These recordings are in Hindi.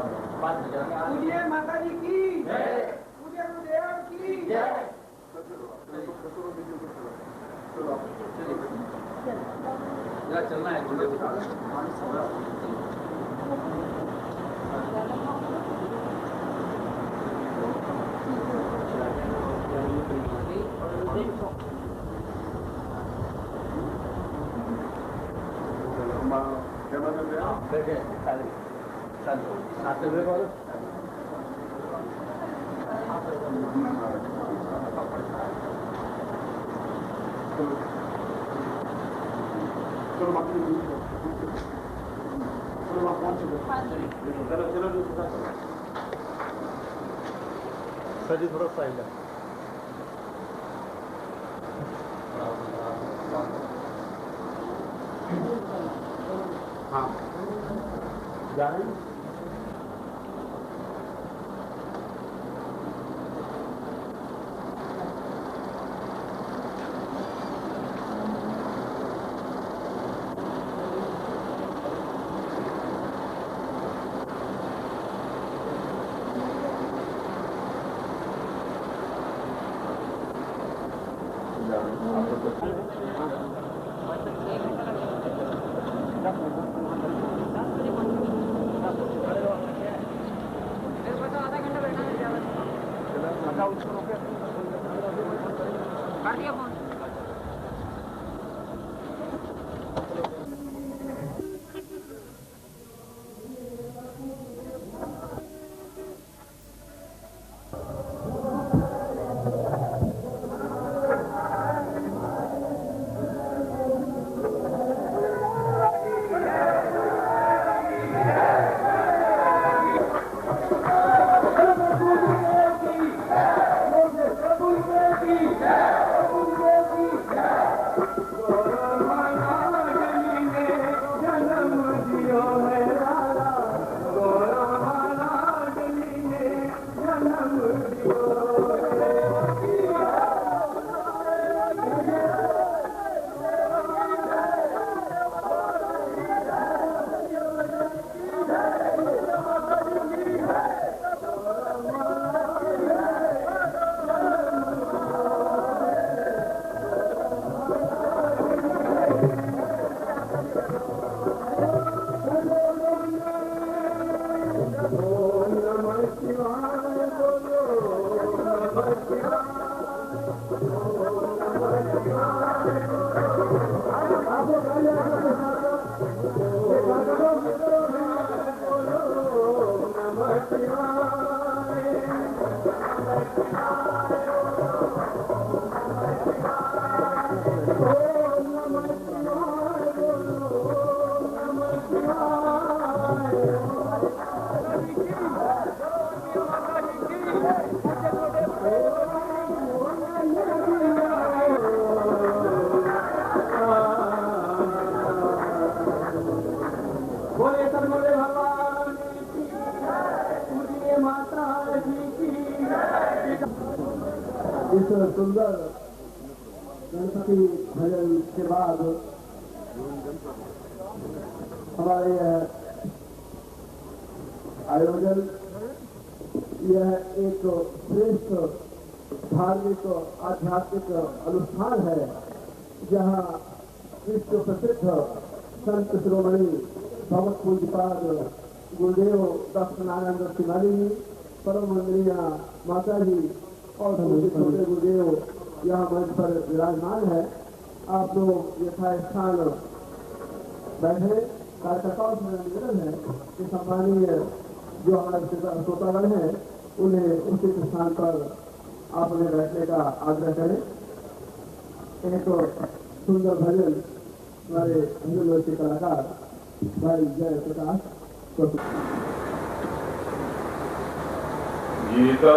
पूज्य माता जी की पूज्य गुरुदेव की चलना है सर जी थोड़ा साइड है हाँ जाए इस सुंदर गणपति भजन के बाद हमारे आयोजन यह एक श्रेष्ठ धार्मिक आध्यात्मिक अनुष्ठान है जहाँ विश्व प्रसिद्ध संत शिरोमणि भगवत पूज्यपाद गुरुदेव दक्षिणानंद शिवाली जी परम वंदनीय माता जी और छोटे गुरुदेव यहाँ मंच पर विराजमान है। आप लोग यथास्थान बैठे। कार्यकर्ताओं से निवेदन है कि सम्मानीय जो हमारे श्रोतागण हैं उन्हें उचित स्थान पर आप उन्हें बैठने का आग्रह करें। एक सुंदर भजन हमारे भजन के कलाकार भाई जय प्रकाश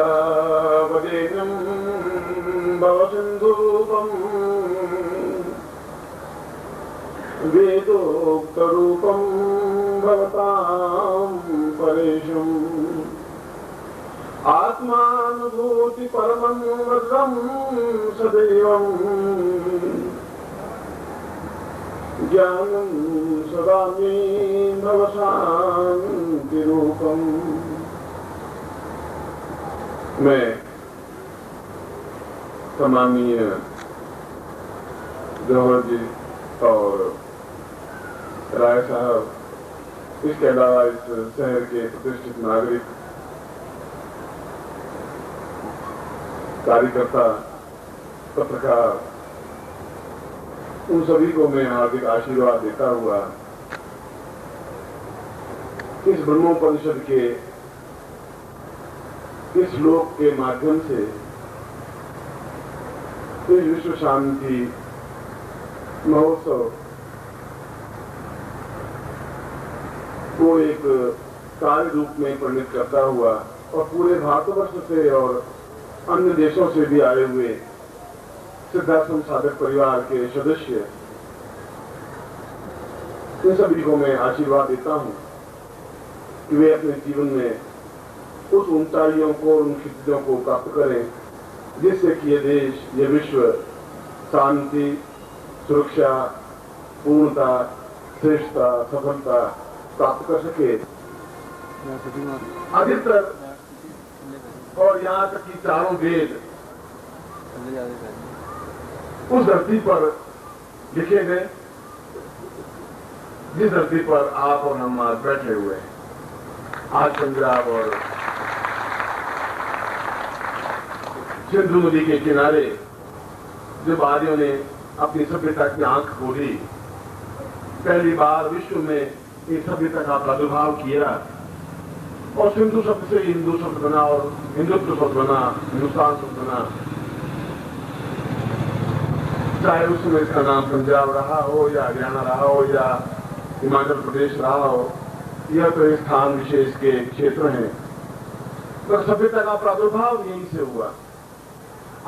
गीतावदेकं भवसिन्धूपम् वेदोक्तरूपं भवतां परेशम् आत्मानुभूति परमं वज्रं सदैवम् ज्ञानं सदा मे नवशान्तिरूपम्। मैं सम्माननीय जौहर जी और राय साहब, इसके अलावा इस शहर के प्रतिष्ठित नागरिक, कार्यकर्ता, पत्रकार, उन सभी को मैं हार्दिक आशीर्वाद देता हुआ इस ब्रह्मोपनिषद के इस श्लोक के माध्यम से इस विश्व शांति महोत्सव को एक कार्य रूप में परिणत करता हुआ और पूरे भारतवर्ष से और अन्य देशों से भी आए हुए सिद्धाश्रम साधक परिवार के सदस्य, इन सभी को मैं आशीर्वाद देता हूं कि वे अपने जीवन में उस ऊंचाइयों को, उन क्षितिजों को प्राप्त करें जिससे कि ये देश, ये विश्व शांति, सुरक्षा, पूर्णता, श्रेष्ठता, सफलता प्राप्त कर सके। अधिकतर और यहाँ तक कि चारों वेद उस धरती पर लिखे गए जिस धरती पर आप और हम आज बैठे हुए हैं। आज पंजाब और सिंधु नदी के किनारे जब आर्यों ने अपनी सभ्यता की आंख खोली, पहली बार विश्व में एक सभ्यता का प्रादुर्भाव किया और सिंधु शब्द से हिंदू शब्द बना और हिंदुत्व शब्द बना, हिंदुस्तान शब्द बना। चाहे उस समय इसका नाम पंजाब रहा हो या हरियाणा रहा हो या हिमाचल प्रदेश रहा हो, यह तो एक स्थान विशेष के क्षेत्र हैं, पर सभ्यता का प्रादुर्भाव यहीं से हुआ।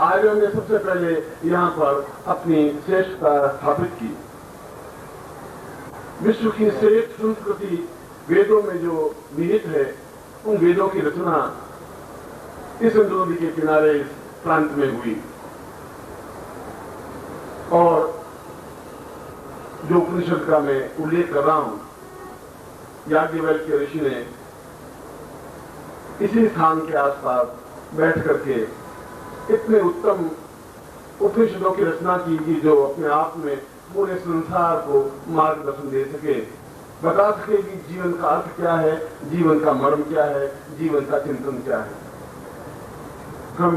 आर्यों ने सबसे पहले यहाँ पर अपनी श्रेष्ठता स्थापित की। विश्व की श्रेष्ठ संस्कृति वेदों में जो निहित है, उन वेदों की रचना इस सिंधु नदी के किनारे इस प्रांत में हुई और जो उपनिषद का मैं उल्लेख कर रहा हूं, याज्ञवल्क्य ऋषि ने इसी स्थान के आसपास बैठ करके इतने उत्तम उपनिषदों की रचना की कि जो अपने आप में पूरे संसार को मार्गदर्शन दे सके, बता सके कि जीवन का अर्थ क्या है, जीवन का मर्म क्या है, जीवन का चिंतन क्या है। हम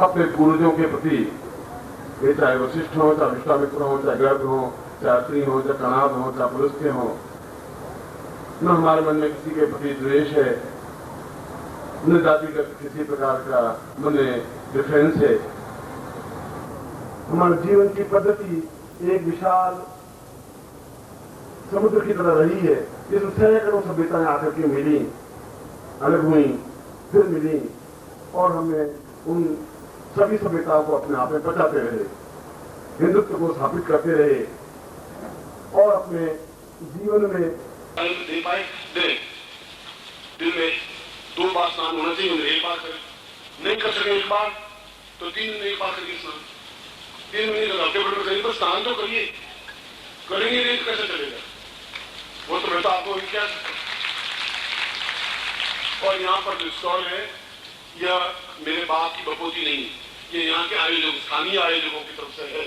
अपने पूर्वजों के प्रति, वे चाहे वशिष्ठ हो, चाहे विश्वामित्र हो, चाहे गर्ग हो, चाहे अत्रि हो, चाहे कणाद हो, चाहे पुलस्त्य हो, न हमारे मन में किसी के प्रति द्वेष है, न जातिगत किसी प्रकार का मन में डिफरेंस है। हमारे जीवन की पद्धति एक विशाल समुद्र की तरह रही है, जिसमें सैकड़ों सभ्यताएं आकर के मिली, अलग हुई, फिर मिली और हमें उन सभी सभ्यताओं को अपने आप में बचाते रहे, हिंदुत्व को स्थापित करते रहे और अपने जीवन में दे पाए दे। दिन में 2 बार स्नान होना चाहिए, उन्हें 1 बार करें। नहीं कर सके 1 बार तो 3 दिन 1 बार करिए स्नान। 3 महीने हफ्ते भर में करिए, पर स्नान तो करिए। करेंगे नहीं तो कैसे चलेगा? वो तो मैं तो आपको क्या सकता। और यहाँ पर जो स्टॉल है, यह मेरे बाप की बपोती नहीं, ये यहाँ के आयोजक, स्थानीय आयोजकों की तरफ से है।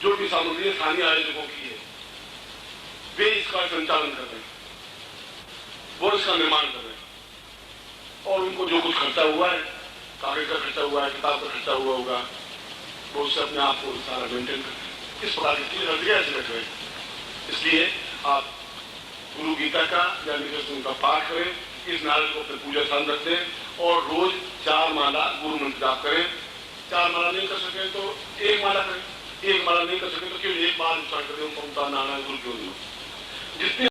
जो भी सामग्री स्थानीय आयोजकों की है, वे इसका संचालन कर रहे हैं, वो इसका निर्माण कर रहे हैं और उनको जो कुछ खर्चा हुआ है, कागज का खर्चा हुआ है, किताब का खर्चा हुआ होगा, वो उससे अपने आप को सारा मेंटेन करते हैं। इस प्रकार की चीजें ऐसे रख रहे हैं। इसलिए आप गुरु गीता का या निकट का पाठ करें, इस नारियल को अपने पूजा स्थान रख दें और रोज 4 माला गुरु मंत्र जाप करें। 4 माला नहीं कर सके तो 1 माला करें, 1 माला नहीं कर सके तो केवल 1 बार उच्चारण करें, ओम नारायण गुरु क्यों नहीं। जितने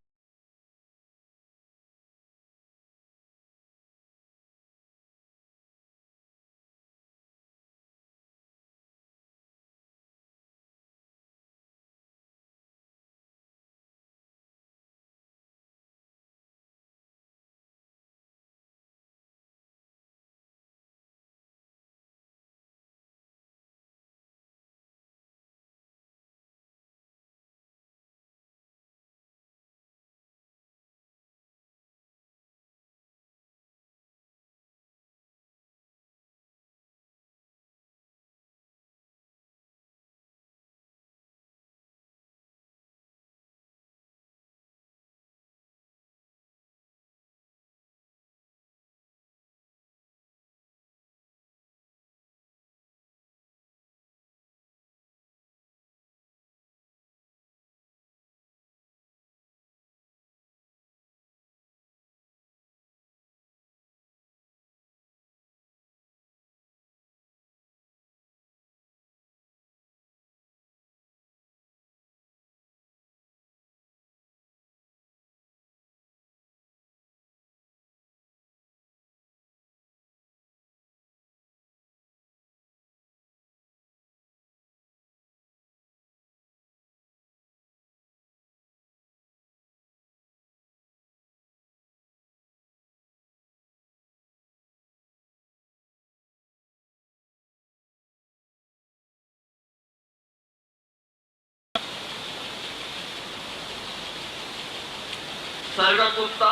सरगम गुप्ता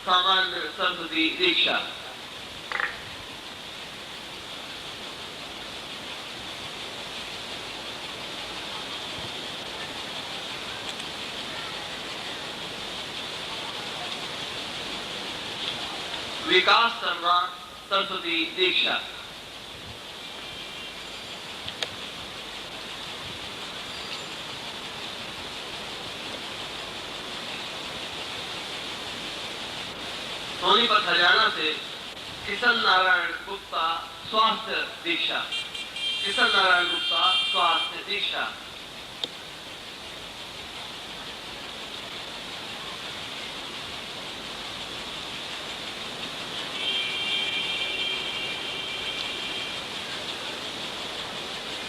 सामान्य सरस्वती दीक्षा। विकास शर्मा सरस्वती दीक्षा। सोनीपत हरियाणा से किशन नारायण गुप्ता स्वास्थ्य दीक्षा। किशन नारायण गुप्ता स्वास्थ्य दीक्षा।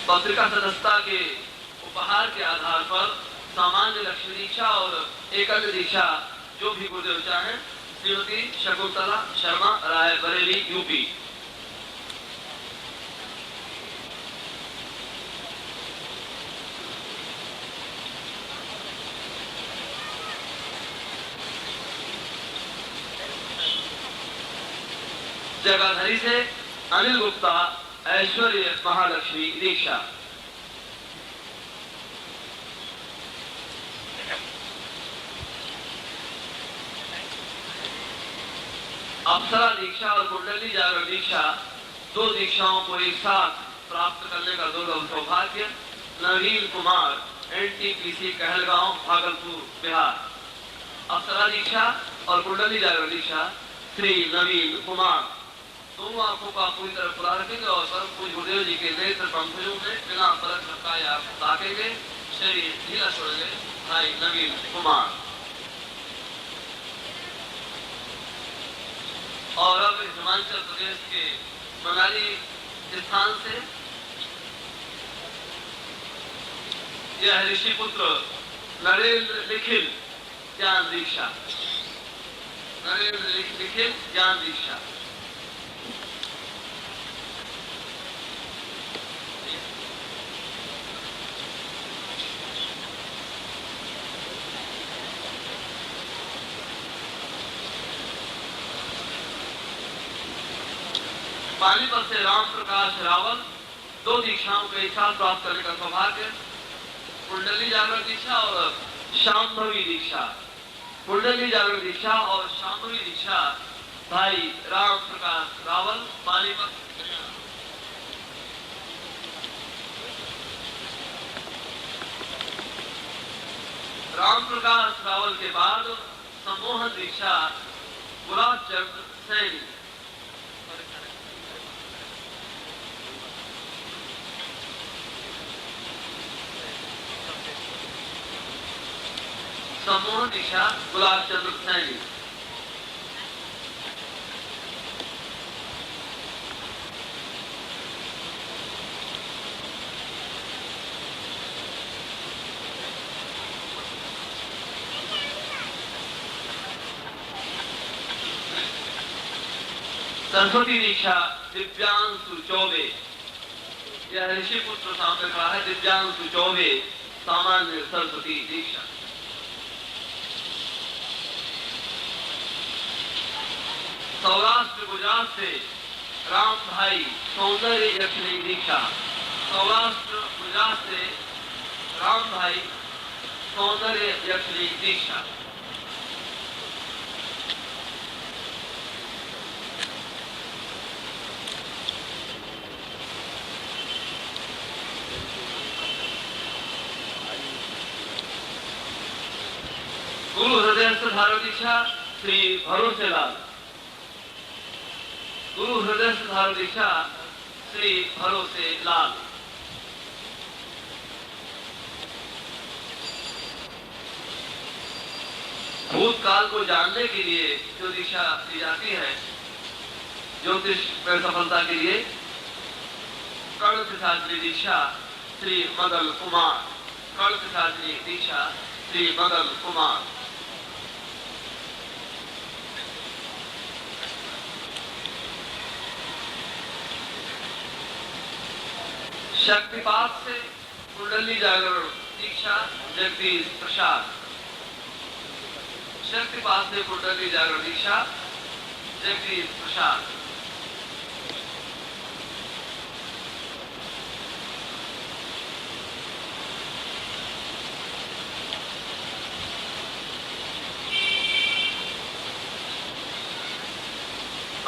पत्रिका सदस्यता के उपहार के आधार पर सामान्य लक्ष्मी दीक्षा और एकल दीक्षा जो भी गुरुदेव चाहें, श्रीमती शकुंतला शर्मा राय बरेली यूपी। जगाधरी से अनिल गुप्ता ऐश्वर्य महालक्ष्मी दीक्षा। अप्सरा दीक्षा और कुंडली जागरण दीक्षा, दो दीक्षाओं को एक साथ प्राप्त करने का दुर्लभ सौभाग्य नवीन कुमार NTPC कहलगांव भागलपुर बिहार। अप्सरा दीक्षा और कुंडली जागरण दीक्षा श्री नवीन कुमार। दोनों आंखों का पूरी तरह खुला रखेंगे और परम पूज्य गुरुदेव जी के नेत्र पंखुड़ियों में बिना पलक झपकाए आप ताकेंगे। शरीर ढीला छोड़ेंगे। भाई नवीन कुमार। और अब हिमाचल प्रदेश के मनाली स्थान से यह ऋषिपुत्र नरेंद्र निखिल ज्ञान दीक्षा। नरेंद्र निखिल ज्ञान दीक्षा। पानीपत से राम प्रकाश रावल, दो दीक्षाओं को एक साथ प्राप्त करने का सौभाग्य कुंडली जागरण दीक्षा और शांभवी दीक्षा। कुंडली जागरण दीक्षा और शांभवी दीक्षा भाई राम प्रकाश रावल पानीपत। राम प्रकाश रावल के बाद सम्मोहन दीक्षा गुलाब चंद सैनी। सम्मोहन दीक्षा गुलाब चंद्र सैनी। सरस्वती दीक्षा दिव्यांशु चौबे। यह ऋषिपुत्र सामने खड़ा है। दिव्यांशु चौबे सामान्य सरस्वती दीक्षा। सौराष्ट्र गुजरात से राम भाई सौंदर्य यक्षिणी दीक्षा। सौराष्ट्र गुजरात से राम भाई सौंदर्य यक्षिणी दीक्षा। गुरु हृदय धारण दीक्षा श्री भरोसेलाल। गुरु हृदय धारण दीक्षा श्री भरोसे लाल। भूतकाल को जानने के लिए जो दीक्षा दी जाती है, ज्योतिष में सफलता के लिए कर्ण शास्त्री दीक्षा श्री मदन कुमार। कर्ण शास्त्री दीक्षा श्री मदन कुमार। शक्तिपात से कुंडली जागरण दीक्षा जगदीश प्रसाद। शक्तिपात से कुंडली जागरण दीक्षा जगदीश प्रसाद।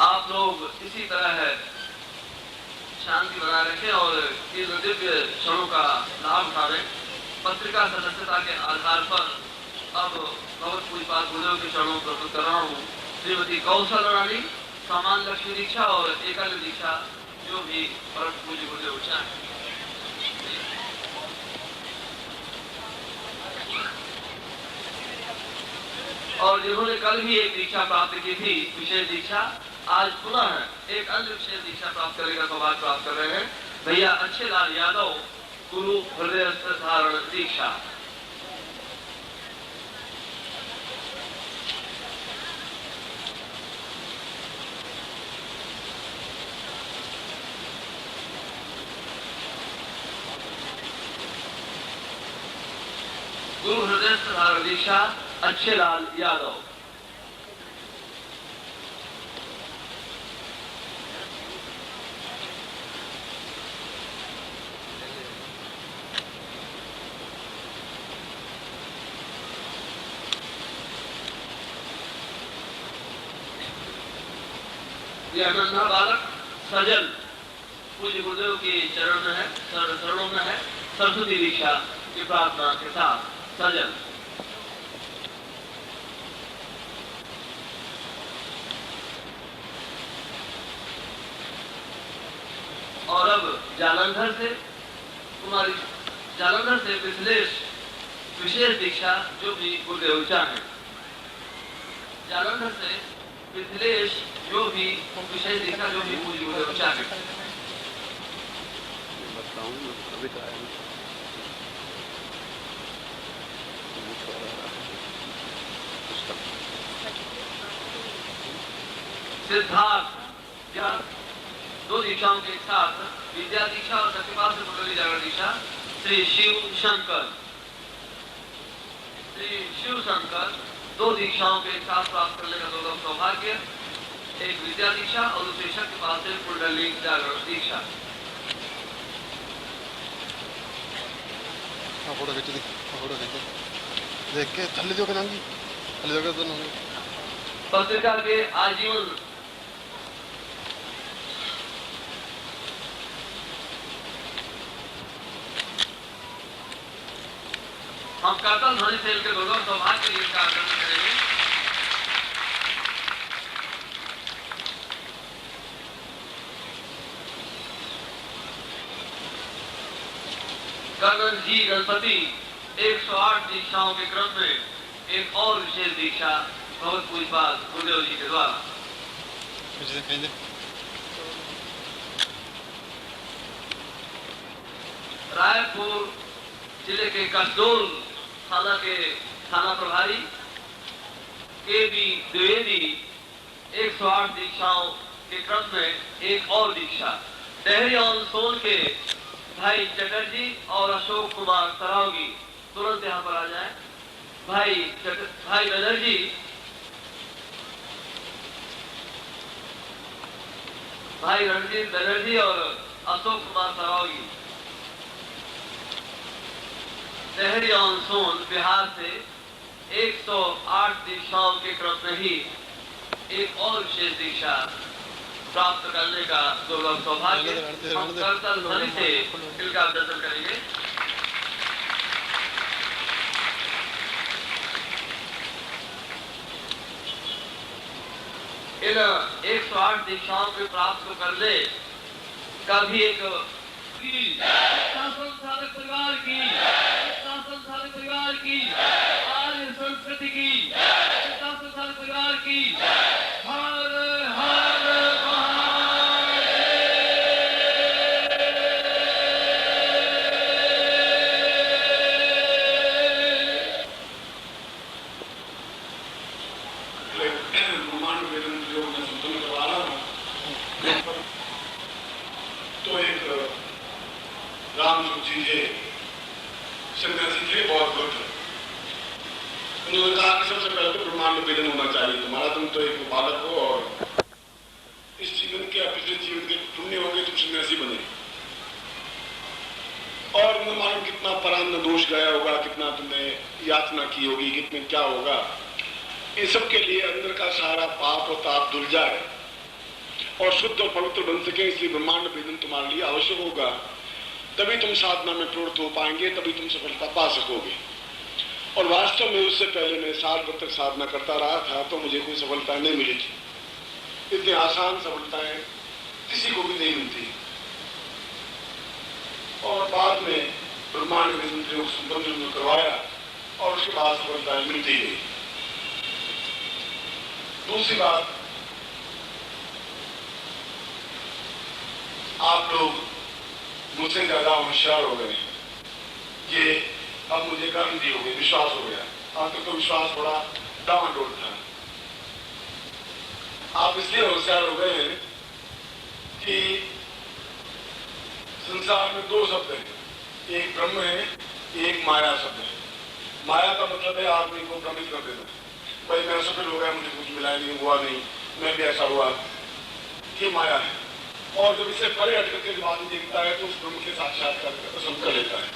आप लोग इसी तरह शांति बनाए रखें और इन दिव्य क्षणों का लाभ उठावें। पत्रिका सदस्यता के आधार पर अब बहुत पूजपात गुरुदेव के चरणों प्रस्तुत कर रहा हूँ। श्रीमती कौशल रानी सामान्य लक्ष्मी दीक्षा और एकल दीक्षा जो भी परम पूज्य गुरुदेव चाहें। और जिन्होंने कल भी एक दीक्षा प्राप्त की थी विशेष दीक्षा, आज पुनः एक अन्य विशेष दीक्षा प्राप्त करने का सौभाग्य प्राप्त कर रहे हैं भैया अच्छे लाल यादव, गुरु हृदय धारण दीक्षा। गुरु हृदय धारण दीक्षा अच्छे लाल यादव। यह नन्हा बालक सजल पूज्य गुरुदेव के चरण में है, चरणों में है। सरस्वती दीक्षा की प्रार्थना के साथ सजल। और अब जालंधर से कुमारी जालंधर से विश्लेष विशेष दीक्षा जो भी गुरुदेव चाहें। जालंधर से विश्लेष जो भी विशेष दीक्षा जो भी पूज्य गुरुदेव चाहें। सिद्धार्थ या दो दीक्षाओं के साथ विद्या दीक्षा और शक्तिपात से कुंडली जागरण दीक्षा। श्री शिव शंकर दो दीक्षाओं के साथ प्राप्त करने का दुर्लभ सौभाग्य। एक विद्या दीक्षा और दूसरी शक्तिपात से कुंडली जागरण दीक्षा। फोटो खींच देख के थल्ले दो कनांगी थल्ले दो दोनों पत्रिका के आजीवन हम करतल ध्वनि सेल के दुर्लभ सौभाग्य के लिए कार्यक्रम करेंगे। गगन जी गणपति 108 दीक्षाओं के क्रम में एक और विशेष दीक्षा बहुत पूजपात गुरुदेव जी के द्वारा। रायपुर जिले के कसडोल थाना के थाना प्रभारी के.बी. द्विवेदी 108 दीक्षाओं के क्रम में एक और दीक्षा। डेहरी ऑन सोन के भाई चटर्जी और अशोक कुमार सरावगी तुरंत यहाँ पर आ जाएं। भाई बनर्जी भाई रणजीत बनर्जी और अशोक कुमार सरावगी डेहरी ऑन सोन बिहार से 108 दीक्षाओं के क्रम में ही एक और विशेष दीक्षा प्राप्त करने का दुर्लभ सौभाग्य। हम करतल ध्वनि से इनका दर्शन करेंगे। इन 108 दीक्षाओं के प्राप्त करने का भी एक संसाधक परिवार की आर्य संस्कृति की संसाधक परिवार की हर हर तो एक राम जी थे, शंकर जी थे, बहुत भक्त उन्होंने कहा कि सबसे पहले तो ब्रह्मांड में भेदन होना चाहिए तुम्हारा, तुम तो एक बालक हो और इस जीवन के पिछले जीवन के पुण्य हो गए, तुम सन्यासी बने। और न मालूम कितना परान्न दोष गया होगा, कितना तुमने यातना की होगी, कितने क्या होगा। इन सब के लिए अंदर का सारा पाप और ताप धुल जाए और शुद्ध और पवित्र बन सके, इसलिए ब्रह्मांड भेदन तुम्हारे लिए आवश्यक होगा। तभी तुम साधना में प्रवृत्त हो पाएंगे, तभी तुम सफलता पा सकोगे। और वास्तव में उससे पहले मैं 60 वर्ष तक साधना करता रहा था तो मुझे कोई सफलता नहीं मिली थी। इतनी आसान सफलताएं किसी को भी नहीं मिलती। और बाद में ब्रह्मांड भेदन प्रयोग संपन्न करवाया और उसके बाद सफलताएं मिलती गई। दूसरी बात, आप लोग मुझसे ज्यादा होशियार हो गए, ये अब मुझे गारंटी हो गई, विश्वास हो गया। आप तक तो विश्वास बड़ा डामाडोल था। आप इसलिए होशियार हो गए हैं कि संसार में 2 शब्द हैं, एक ब्रह्म है, एक माया शब्द है। माया का मतलब है आदमी को भ्रमित कर देना, भाई मैं सफल हो गया, मुझे कुछ मिला नहीं, हुआ नहीं, मैं भी ऐसा हुआ, ये माया है। और जब इसे परे हट करके जब आदमी देखता है तो उस ब्रह्म के साक्षात्कार पसंद कर लेता है।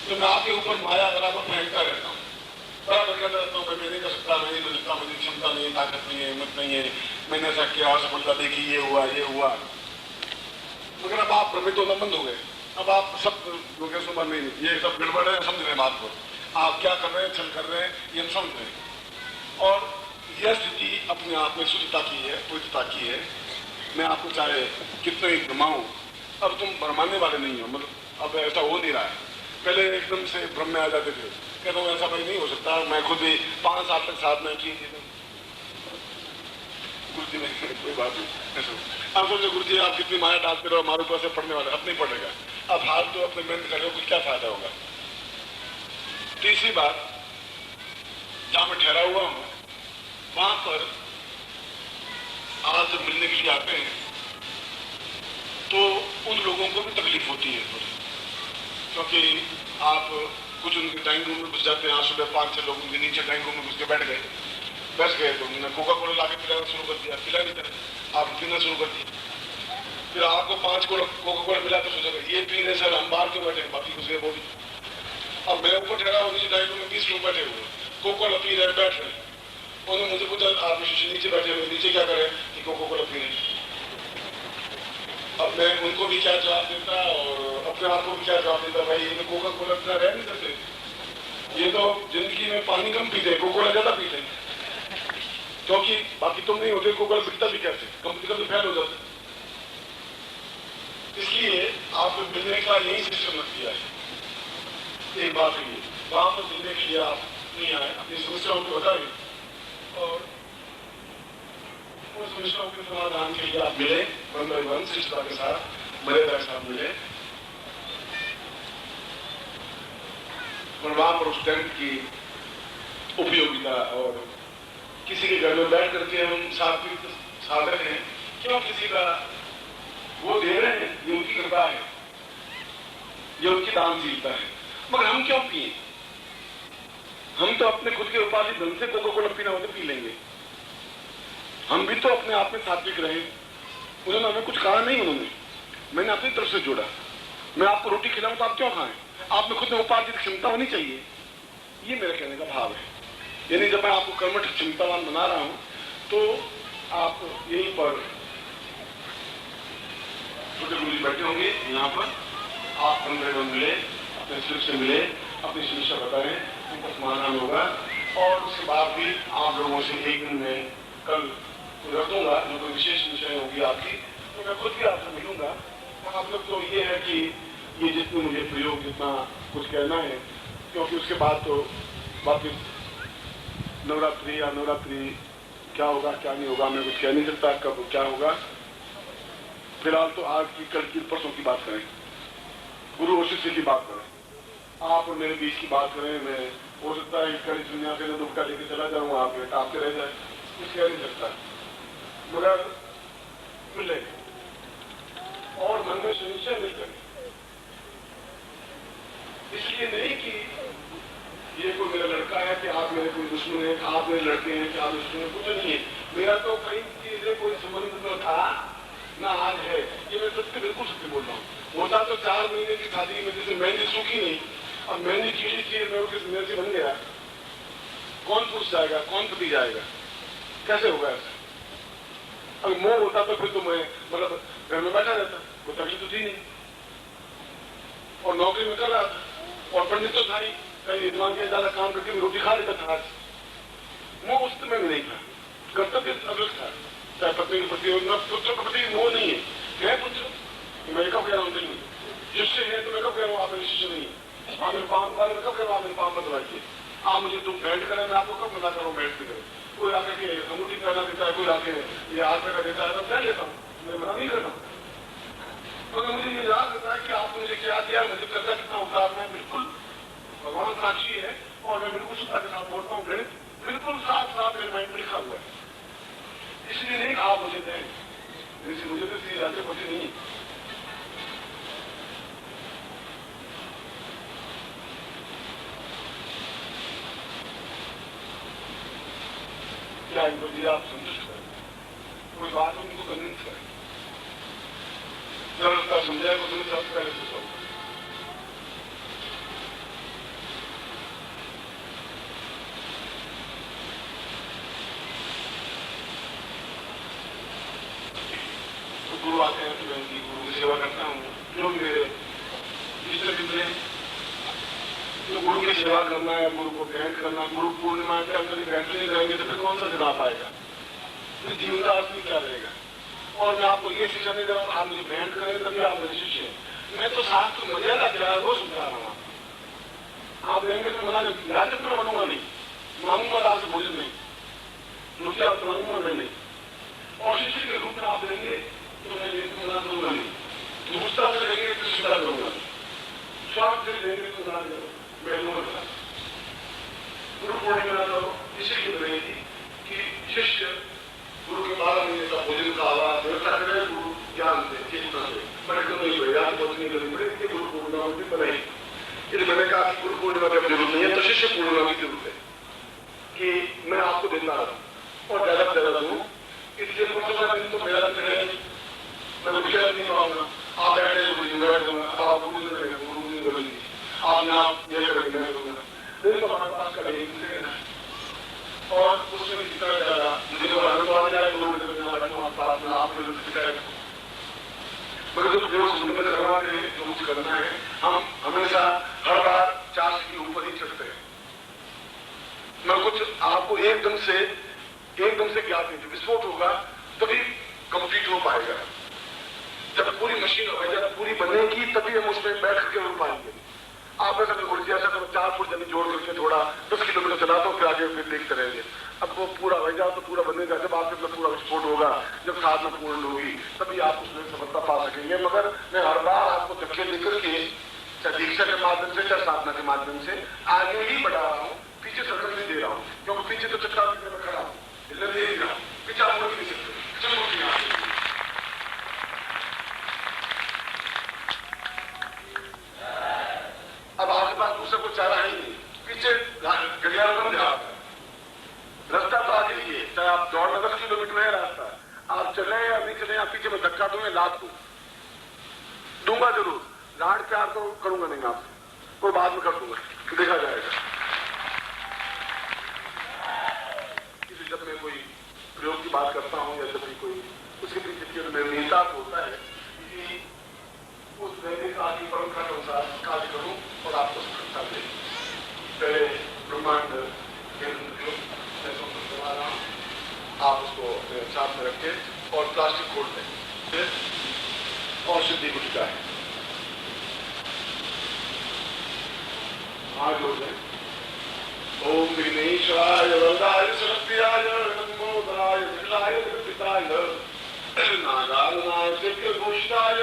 तो मैं आपके ऊपर माया बराबर फेंकता रहता हूँ, बराबर कहता रहता हूँ, मैं नहीं कर सकता, मैं नहीं कर सकता, मुझे क्षमता नहीं है, ताकत नहीं है, हिम्मत नहीं है, मैंने ऐसा किया, सफलता देखी, ये हुआ, ये हुआ। मगर अब आप भ्रमित होना बंद हो गए। अब आप सब लोग नहीं, ये सब गड़बड़ है, समझ रहे हैं बात को, आप क्या कर रहे हैं, छल कर रहे हैं, ये हम समझ रहे हैं। और यह स्थिति अपने आप में शुद्धता की है, पवित्रता की है। मैं आपको चाहे कितने ही भ्रमाऊं, अब तुम भरमाने वाले नहीं हो, मतलब अब ऐसा हो नहीं रहा है। पहले एकदम से भ्रम में आ जाते थे, कहता हूँ ऐसा भाई नहीं हो सकता। मैं खुद भी 5 साल तक साधना की थी, गुरु जी में कोई बात नहीं। आप सोचे गुरु जी आप कितनी माया डालते रहो, हमारे ऊपर से पढ़ने वाले, अब नहीं पड़ेगा, अब हाल तो अपने ग्रंथ कर रहे हो, कुछ क्या फायदा होगा। तीसरी बात, जहां मैं ठहरा हुआ हूं वहां पर आज जब मिलने के लिए आते हैं तो उन लोगों को भी तकलीफ होती है थोड़ी, क्योंकि आप कुछ उनके डाइनिंग रूम में घुस जाते हैं। आज सुबह 5-6 लोग उनके नीचे डाइनिंग रूम में घुस के बैठ गए तो उन्होंने कोका कोला ला के पिलाना शुरू कर दिया, पिला नहीं था, आप पीना शुरू कर दिया। फिर आपको 5 को कोका कोला मिला तो सोचा ये पी रहे सर, हम बाहर क्यों बैठे, बाकी कुछ वो भी। अब मेरे ऊपर ठहरा हो, नीचे डाइनिंग रूम में 20 लोग बैठे हुए, कोका कोला पी रहे, बैठ रहे। उन्होंने मुझे पूछा आप नीचे बैठे हुए, नीचे क्या करें कि कोका कोला पी रहे। अब मैं उनको भी क्या जवाब देता और अपने आप को भी क्या जवाब देता, भाई ये कोका कोला इतना रह नहीं सकते, ये तो जिंदगी में पानी कम पीते, कोका कोला ज्यादा पीते, क्योंकि बाकी तुम नहीं होते, कोका कोला बिकता भी कैसे, कम से कम फेल हो जाते। इसलिए आप मिलने का यही सिस्टम रख दिया है। एक बात है, वहां पर मिलने के लिए आप नहीं आए, अपनी समस्याओं को बताए और उस समस्याओं के समाधान के लिए आप मिले, वन बाई वन शिष्टता के साथ, मर्यादा के साथ मिले। और वहां पर उस टेंट की उपयोगिता और किसी के घर में बैठ करके हम सात्विक साधक हैं, क्यों किसी का वो दे रहे हैं, ये उनकी कृपा है, ये उनकी दानशीलता है। मगर हम क्यों पिए? हम तो अपने खुद के उपाधि धन से कोका कोला पीना हो तो पी लेंगे। हम भी तो अपने आप में सात्विक रहे। उन्होंने हमें कुछ कहा नहीं, उन्होंने, मैंने अपनी तरफ से जोड़ा। मैं आपको रोटी खिलाऊं तो आप क्यों खाएं? आप में खुद में उपाधि की क्षमता होनी चाहिए। ये मेरे कहने का भाव है। यानी जब मैं आपको कर्मठ क्षमतावान बना रहा हूं तो आप यहीं पर छोटे गुरु जी बैठे होंगे, यहाँ पर आप मिले, अपने सिर से मिले, अपनी समस्या बताएं, उनका समाधान होगा। और उसके बाद भी आप लोगों से एक दिन में कल रख दूंगा, जो कोई विशेष विषय होगी आपकी, तो मैं खुद भी आपसे मिलूंगा। आप लोग तो ये है कि ये जितने मुझे प्रयोग जितना कुछ कहना है, क्योंकि उसके बाद तो वापिस नवरात्रि या नवरात्रि क्या होगा क्या नहीं होगा मैं कुछ कह नहीं सकता, कब क्या होगा। फिलहाल तो आज की, कल की, परसों की बात करें, गुरु और शिष्य की बात करें, आप और मेरे बीच की बात करें। मैं हो सकता है कल दुनिया से मैं दुखटा लेके चला जाऊँ, आप टापते रह जाए, कुछ कह नहीं सकता, मगर मिले और मन में सुनिश्चय मिल करें। इसलिए नहीं कि ये कोई मेरा लड़का है कि आप आप मेरे कोई दुश्मन है, आप मेरे लड़के हैं, क्या दुश्मन है, कुछ नहीं है। मेरा तो कहीं चीजें कोई संबंध न था ना आज है, ये मैं सत्य बिल्कुल सत्य बोल रहा हूँ। होता तो 4 महीने की शादी में जैसे मेहंदी सूखी नहीं, अब मेहंदी खींची थी, मैं किस मेरे से बन गया, कौन पूछ जाएगा, कौन पति जाएगा, कैसे होगा ऐसा? अगर मोह होता तो फिर तो मैं मतलब घर में बैठा रहता, कोई तकलीफ तो थी नहीं, और नौकरी में कर रहा था, और पंडित तो था ही, कहीं विद्वान के ज्यादा काम करके मैं रोटी खा लेता था। आज मोह उस समय में नहीं था, कर्तव्य अलग था, चाहे पत्नी के प्रति हो, पुत्र के प्रति मोह नहीं है पुत्र, मैं कब कह रहा हूँ नहीं, शिष्य है तो मैं कब कह रहा हूँ आप मेरे शिष्य नहीं है, आप मेरे पाँव कब कह रहा हूँ आप मेरे पाँव मत दबाइए, आप मुझे तुम बैठ करें, मैं आपको कब मना करूँ बैठ करें। कोई आके के अंगूठी पहना देता है, कोई आके ये हाथ में देता है, तो पहन लेता हूँ, मैं मना नहीं करता हूँ। तो मुझे ये याद रहता है कि आपने मुझे क्या दिया, मुझे करता कितना उतारना है, बिल्कुल भगवान साक्षी है, और मैं बिल्कुल श्रद्धा के साथ बोलता हूँ, गणित बिल्कुल साफ साफ मेरे माइंड में लिखा हुआ है, इसलिए नहीं आप मुझे दें, मुझे तो इसी राज्य पति नहीं। क्या इनको दिया आप संतुष्ट करें, कोई बात उनको कन्विंस करें, जब उसका समझाए को तुम्हें सबसे पहले पूछा तो गुरु आते हैं, तो मैं गुरु की सेवा करता हूँ, जो भी मेरे इष्ट मित्र हैं, तो गुरु की सेवा करना है, गुरु को भेंट करना, गुरु पूर्णिमा के अंदर भेंट नहीं करेंगे तो फिर कौन सा दिन आ पाएगा, फिर जीवन का अर्थ क्या रहेगा। और मैं आपको ये शिक्षा नहीं दे रहा हूँ आप मुझे भेंट करें तभी आप मेरे शिष्य हैं, मैं तो शास्त्र मर्यादा क्या है वो समझा रहा हूँ। आप देंगे तो मना याचक में बनूंगा नहीं, मांगूंगा तो आपसे भोजन नहीं, रुचि आप मांगूंगा मैं नहीं, और शिष्य के रूप में आप देंगे तो मैं मना करूंगा नहीं, दूसरा से देंगे तो स्वीकार करूंगा, स्वार्थ से देंगे तो मना करूंगा। गुरु पूर्णिमा तो इसलिए बनेगी कि शिष्य गुरु के 12 महीने का भोजन का आवाज व्यवस्था करें, गुरु ज्ञान से चेतना से परिक्रम नहीं पड़ेगा, नहीं करनी पड़ेगी, गुरु पूर्णिमा भी बनेगी। यदि मैंने कहा कि गुरु पूर्णिमा की जरूरत नहीं है तो शिष्य पूर्णिमा की जरूरत है कि मैं आपको देता रहूं और ज्यादा से ज्यादा दूं, इसलिए दिन तो मेरा दिन है, मैं विषय नहीं पाऊंगा, आप बैठे बैठ दूंगा, आप गुरु नहीं करेंगे, गुरु नहीं करेंगे, आप ना ये करेंगे मैं दूंगा, दिन तो हमारे पास करेंगे और उसमें जितना ज्यादा मुझे तो अनुमान जाए गुरु आप मगर जो सुनकर करवा के जो कुछ करना है, हम हमेशा हर बार 4 के ऊपर ही चढ़ते हैं। मैं कुछ आपको एकदम से ज्ञात नहीं, विस्फोट होगा तभी कंप्लीट हो पाएगा, जब पूरी मशीन होगी, जब पूरी बनेगी तभी हम उसमें बैठ करके उड़ पाएंगे। आप ऐसा नहीं जैसा तो 4 फुट जमीन जोड़ करके थोड़ा 10 किलोमीटर चलाता हूँ, फिर आगे फिर देखते रहेंगे। अब वो पूरा हो जाए तो पूरा बनेगा, जब आपके अंदर पूरा विस्फोट होगा, जब साधना पूर्ण होगी तभी आप उसमें सफलता पा सकेंगे। मगर मैं हर बार आपको धक्के लेकर के चाहे दीक्षा के माध्यम से चाहे साधना के माध्यम से आगे ही बढ़ा रहा हूँ, पीछे सरकल नहीं दे रहा हूँ, क्योंकि पीछे तो चट्टान की तरह खड़ा हूँ, दे ही रहा हूँ, पीछे आप मुड़ नहीं सकते। अब आपके पास दूसरा कोई चारा है नहीं, पीछे गलियारा बन जाता है, रास्ता तो आगे ही है, चाहे आप दौड़ 10 किलोमीटर है रास्ता, आप चले या नहीं चले, आप पीछे में धक्का दूंगे, लात दूंगा जरूर, लाड़ प्यार तो करूंगा नहीं आपसे, कोई बाद में कर दूंगा, देखा जाएगा। इसलिए जब मैं कोई प्रयोग की बात करता हूँ या जब भी कोई उसके पीछे मेरे नेता होता है कि उस दैनिक आदि परंपरा के अनुसार कार्य करूं और आपको सफलता दे। पहले ब्रह्मांड आप उसको साथ में रखें और प्लास्टिक खोल दें और सिद्धि को टिकाएं। आगे हो जाए। ओम विघ्नेश्वराय वरदाय सरस्वत्याय नमोदराय विघ्नाय निर्पिताय नागार्जुनाय दिव्यभूषिताय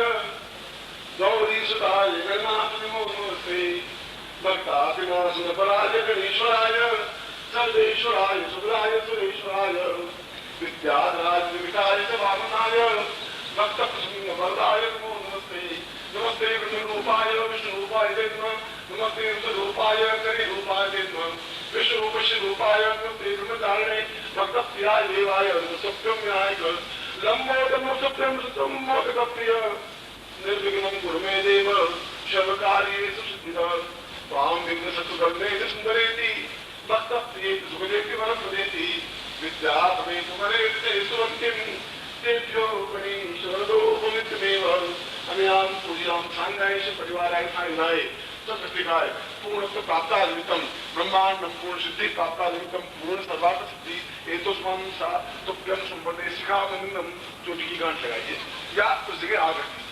गौरीसुताय गणनाथ नमो नमस्ते भक्ताभिनाशनपराय गणेश्वराय सर्वेश्वराय सुराय सुरेश्वराय विद्याधराय विविधाय च वामनाय भक्तप्रसन्नवरदाय नमो नमस्ते। नमस्ते विष्णुरूपाय विष्णुरूपाय नमः, नमस्ते रूपाय करिरूपाय नमः, विष्णुरूपस्य रूपाय ब्रह्मचारिणे भक्त प्रियाय देवाय सत्यम्याय लंबोदम सत्यम सत्यम मोदक प्रिय निर्विघ्नं कुरु मे देव सर्वकार्येषु सिद्धिदा त्वां विघ्न शत्रुघ्ने सुंदरेति भक्त प्रिय सुखदेति वरं प्रदेति विद्या प्रदेति वरेति सुरंतिम तेभ्यो गणेश्वरो पवित्रमेव अन्यां पूज्यां सांगायश परिवाराय सायनाय सत्कृतिकाय पूर्णत्व प्राप्ता निमित्तम ब्रह्मांड पूर्ण सिद्धि प्राप्ता निमित्तम पूर्ण सर्वार्थ सिद्धि एतोस्मान् सा तुभ्यं संपदे शिखामण्डलम चोटी की गांठ लगाइए या उस जगह आ सकती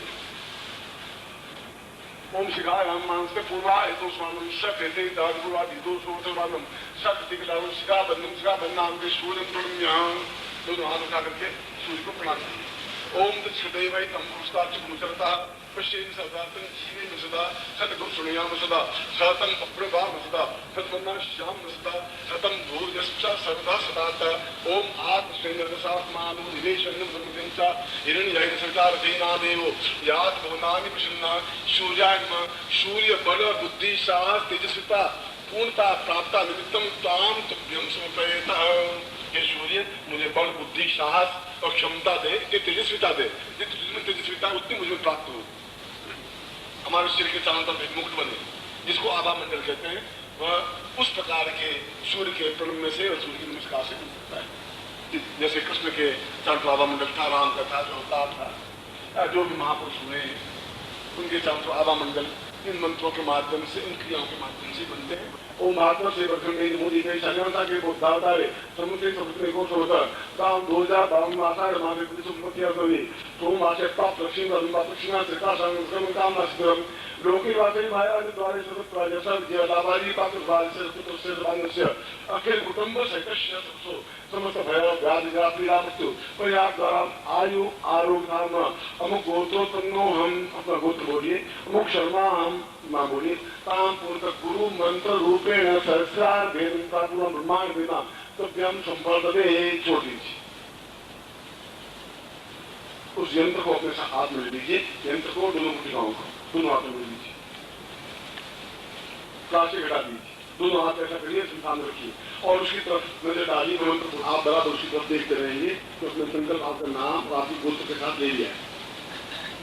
ओम शिखाय हम मानस के पूर्वा एतोस्मानं सकृते दागुवा दिदो सोतवानम सकृतिकदारु शिखाबन्धम शिखाबन्नाम के सूर्यं प्रणम्यां दोनों हाथ उठा करके सूर्य को प्रणाम कीजिए ओम तत्सदेवै तम पुरुषार्थ मुचरता पश्येन सदातं जीवेन सदा सतगुरु सुनयाम सदा सतं अप्रभाम सदा सत्वन्ना श्याम सदा सतं भूर्यश्च सर्वदा सदात ओम आत्मस्वेनरसात्मानु निवेशनं ब्रह्मदेवता हिरण्ययन संचारधीनादेव यात भवनानि प्रसन्ना सूर्याग्म सूर्य बल बुद्धि साहस तेजस्विता पूर्णता प्राप्ता निमित्तम ताम तुभ्यं समर्पयेतः ये सूर्य मुझे बल बुद्धि साहस और क्षमता दे, ये तेजस्विता दे, जितनी तेजस्विता उतनी मुझे प्राप्त हो, हमारे शरीर के चारों तरफ मुक्त बने, जिसको आभा मंडल कहते हैं, वह उस प्रकार के सूर्य के प्रणम्य से और सूर्य के नमस्कार से बन सकता है। जैसे कृष्ण के चारों आभा मंडल था, राम का था, जो अवतार था, जो भी महापुरुष हुए उनके चारों आभा मंडल इन मंत्रों के माध्यम से, इन क्रियाओं के माध्यम से बनते हैं। ओ महात्मा से वर्धन में मोदी ने शनिवार के बोधावतारे समुद्र समुद्र को छोड़कर काम 2052 मासार माने सुमतिया कवि तो मासे प्राप्त लक्ष्मी वरुणा दक्षिणा से का संक्रम काम नष्टम लोके वासे भाया द्वारे सर्व प्रजसा जीवदावारी पात्र भाल से पुत्र से बांधस्य अखिल कुटुंब सहितस्य सबसो समस्त भय व्याधि पीड़ा मृत्यु प्रयाग द्वारा आयु आरोग्य नाम अमुक गोत्रोत्पन्नो हम अपना गोत्र बोलिए अमुक शर्मा हम मां बोलिए ताम पूर्ण गुरु मंत्र रूपेण सहस्रार भेदता पूर्ण ब्रह्मांड देना तो हम संपर्दे छोड़ दीजिए। उस यंत्र को अपने हाथ में ले लीजिए, यंत्र को दोनों मुट्ठियों को दोनों हाथों में लीजिए, प्लास्टिक हटा दीजिए, दोनों हाथ ऐसा करिए, सामने रखिए और उसकी तरफ नजर डालिए। मंत्र आप बराबर उसकी तरफ देखते रहेंगे तो अपने संकल्प आपका नाम और आपकी गोत्र के साथ ले लिया है।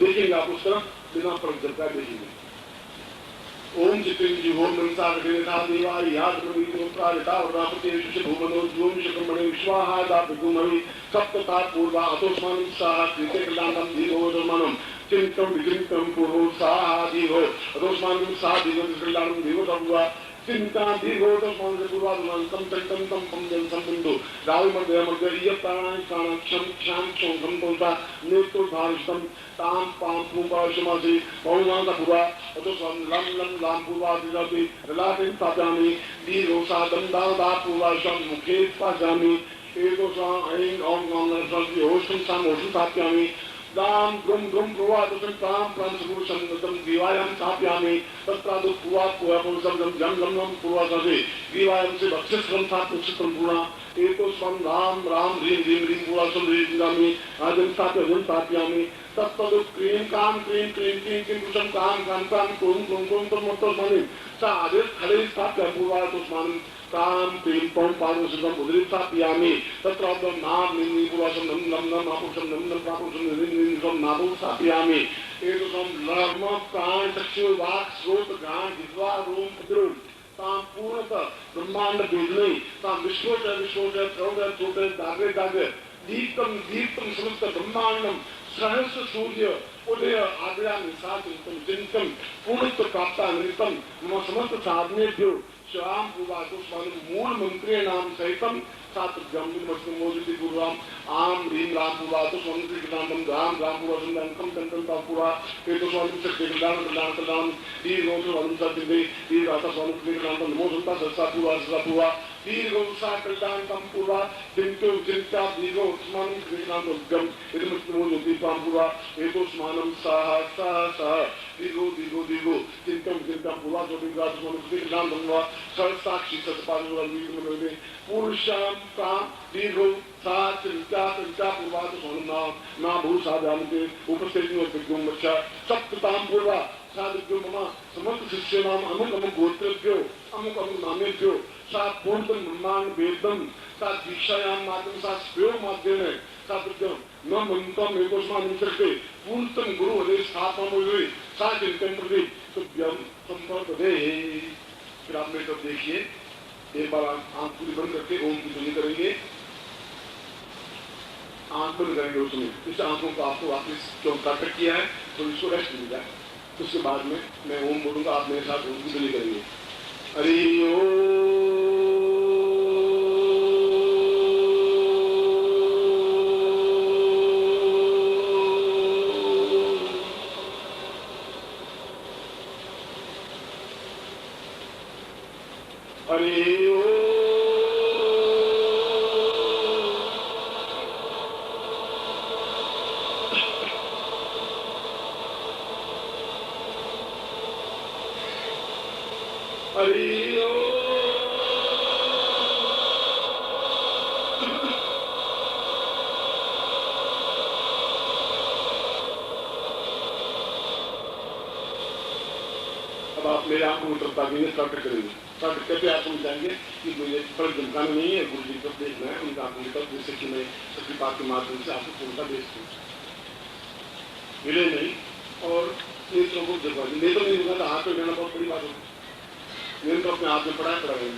देखेंगे आप उस तरफ बिना परम जलता देखेंगे। ओम चित्रिंजी ओम नमसा गणेशा देवाय याद प्रवीणोत्रा लता वरापते विश्व भुवनो ज्योम शक्रमणे विश्वाहा दा प्रगुमहि सप्तता पूर्वा अतोस्मानं साहा कृते कलांतम दीर्घोदमनम चिंतम विचिंतम पूर्वो साहा दीर्घो अतोस्मानं साहा दीर्घो कलांतम दीर्घोदमवा चिंता दीर्घोदमन पूर्वादमन तम तम तम पंजन संबंधो रावि मध्य मध्य प्राणाय प्राण क्षम क्षाम क्षम संतोषा नेतो भारतम ताम पाम पूर्वा समाधि बहुमांसा पूर्वा अतोस्मानं लम लम लाम पूर्वा दिलाति रलाते ताजामि दीर्घो सादम दादा पूर्वा शम मुखे पाजामि एको सा ऐं ओम ओम नमः होशम साम होशम ताप्यामि दाम गुम गुम प्रवादं ताम प्राण सुगुरुसंगतम दिवायां ताप्यामि तत्रादु पूर्वा पूर्वसं जम जम जम पूर्वाससे दिवायां से भक्षस्रम ताप्यस्रम पूर्णा एको स्वं राम राम ह्रीं ह्रीं ह्रीं पूर्वासं ह्रीं गामि आजं ताप्यामि तत्तदु क्रीं काम क्रीं क्रीं क्रीं क्रीं पुरुषं काम काम काम कुं कुं कुं तमोत्तमानि सा आदेश खले ताप्य पूर्वातोस्मानं ताम क्रीं पौं पादोषं उदरिताप्यामि तत्रादु नाम निन्नि पूर्वासं नम नम नम आपुषं नम नम पापुषं निन्नि नम नाभो ताप्यामि एको स्वं लर्म प्राण चक्षु वाक् श्रोत घ्राण जिह्वा रोम पद्रुम ताम पूर्णतः ब्रह्मांड बीजने ताम विश्वोदय चौदय दागे दागे दीप्तम दीप्तम समस्त ब्रह्मांडम सहस्र सूर्य उदय आद्यानि साधुतम चिंतम पूर्णत्व प्राप्ता निमित्तम मम समस्त साधनेभ्यो श्याम पूर्वातोस्मानं मूल मंत्रेणां सहितं सातुभ्यं विमोदिति पूर्वम् आम ह्रीं राम पूर्वातोस्मानं श्रीकृतान्तं राम राम पूर्वासंकं तंतं पूर्वा केतोस्मानं श्रीकृतान्तं दीर्घोऽसं सद्दिदे दीर्घातस्मानं श्रीकृतान्तं नमो सन्ता सस्सा पूर्वा दीर्घोऽसा कृतान्तं पूर्वा दिन्तो चिन्ता दीर्घोऽस्मानं श्रीकृतान्तं इदमस्तमोदिति पूर्वा एतोस्मानं सह सह सह दीर्घो दीर्घो दीर्घो चिंतम चिंतम पूर्वा जोतिर्गास्मानं श्रीकृतान्तं वा साक्षी सत्पादे पुरुषां का दीर्घो सा चिंता चिंता पूर्वात सोना ना भू साधारणते उपस्थिति और विज्ञान बच्चा सप्तताम पूर्वा साधिक्यो मम समस्त शिष्यानाम अमुक अमुक गोत्रेभ्यो अमुक अमुक नामेभ्यो सा पूर्णतम ब्रह्मांड वेदम सा दीक्षायाम माध्यम सा स्वेव माध्यम है सा न मंत्रम एकोस्मान इंद्रके पूर्णतम गुरु हृदय स्थापना हुई सा चिंतन प्रति तो व्यम संपर्क दे। फिर आप मेरे तरफ देखिए, एक बार आंख पूरी बंद करके ओम की ध्वनि करेंगे, आंख बंद करेंगे उसमें, इस आंखों को आपको वापस क्यों काट किया है तो इसको रेस्ट मिल जाए। उसके बाद में मैं ओम बोलूंगा, आप मेरे साथ ओम की ध्वनि करेंगे। हरि ओम। हरि ओम। हरि ओम। अब आप मेरे आंखों में तरफ ताकि स्टार्ट करेंगे। स्टार्ट करके आपको बताएंगे कि मुझे फर्क धमकाना नहीं है, गुरु जी को देखना है उनका आंखों की तरफ, जैसे कि मैं सबकी बात के माध्यम से आपको पूर्णता भेजती हूँ, मिले नहीं। और नेत्रों को देखो, नेत्र नहीं होगा तो हाथ में लेना बहुत बड़ी बात होगी। नेत्र अपने हाथ में पड़ा है।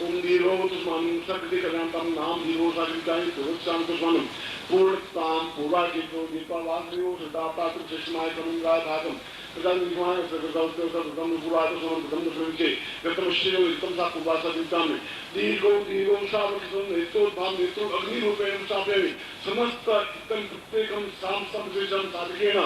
ओम दीरो तुष्मानम सकति कल्याणतम नाम दीरो साजिताय सुरक्षाम तुष्मानम पूर्णताम पूर्वा केतो दीपावासयो सदापात्र चश्माय कमंगा धातम प्रदान विद्वान सर्वदाउत्य सर्वदम पुरातो समर्पदम प्रविचे गतमश्रेयो इतम सा पूर्वासा दितामे दीर्घो शावकसं नेत्रोद्भाम नेत्रो अग्नि रूपेण स्थापयामि समस्त इतम प्रत्येकम साम समशेषम साधकेन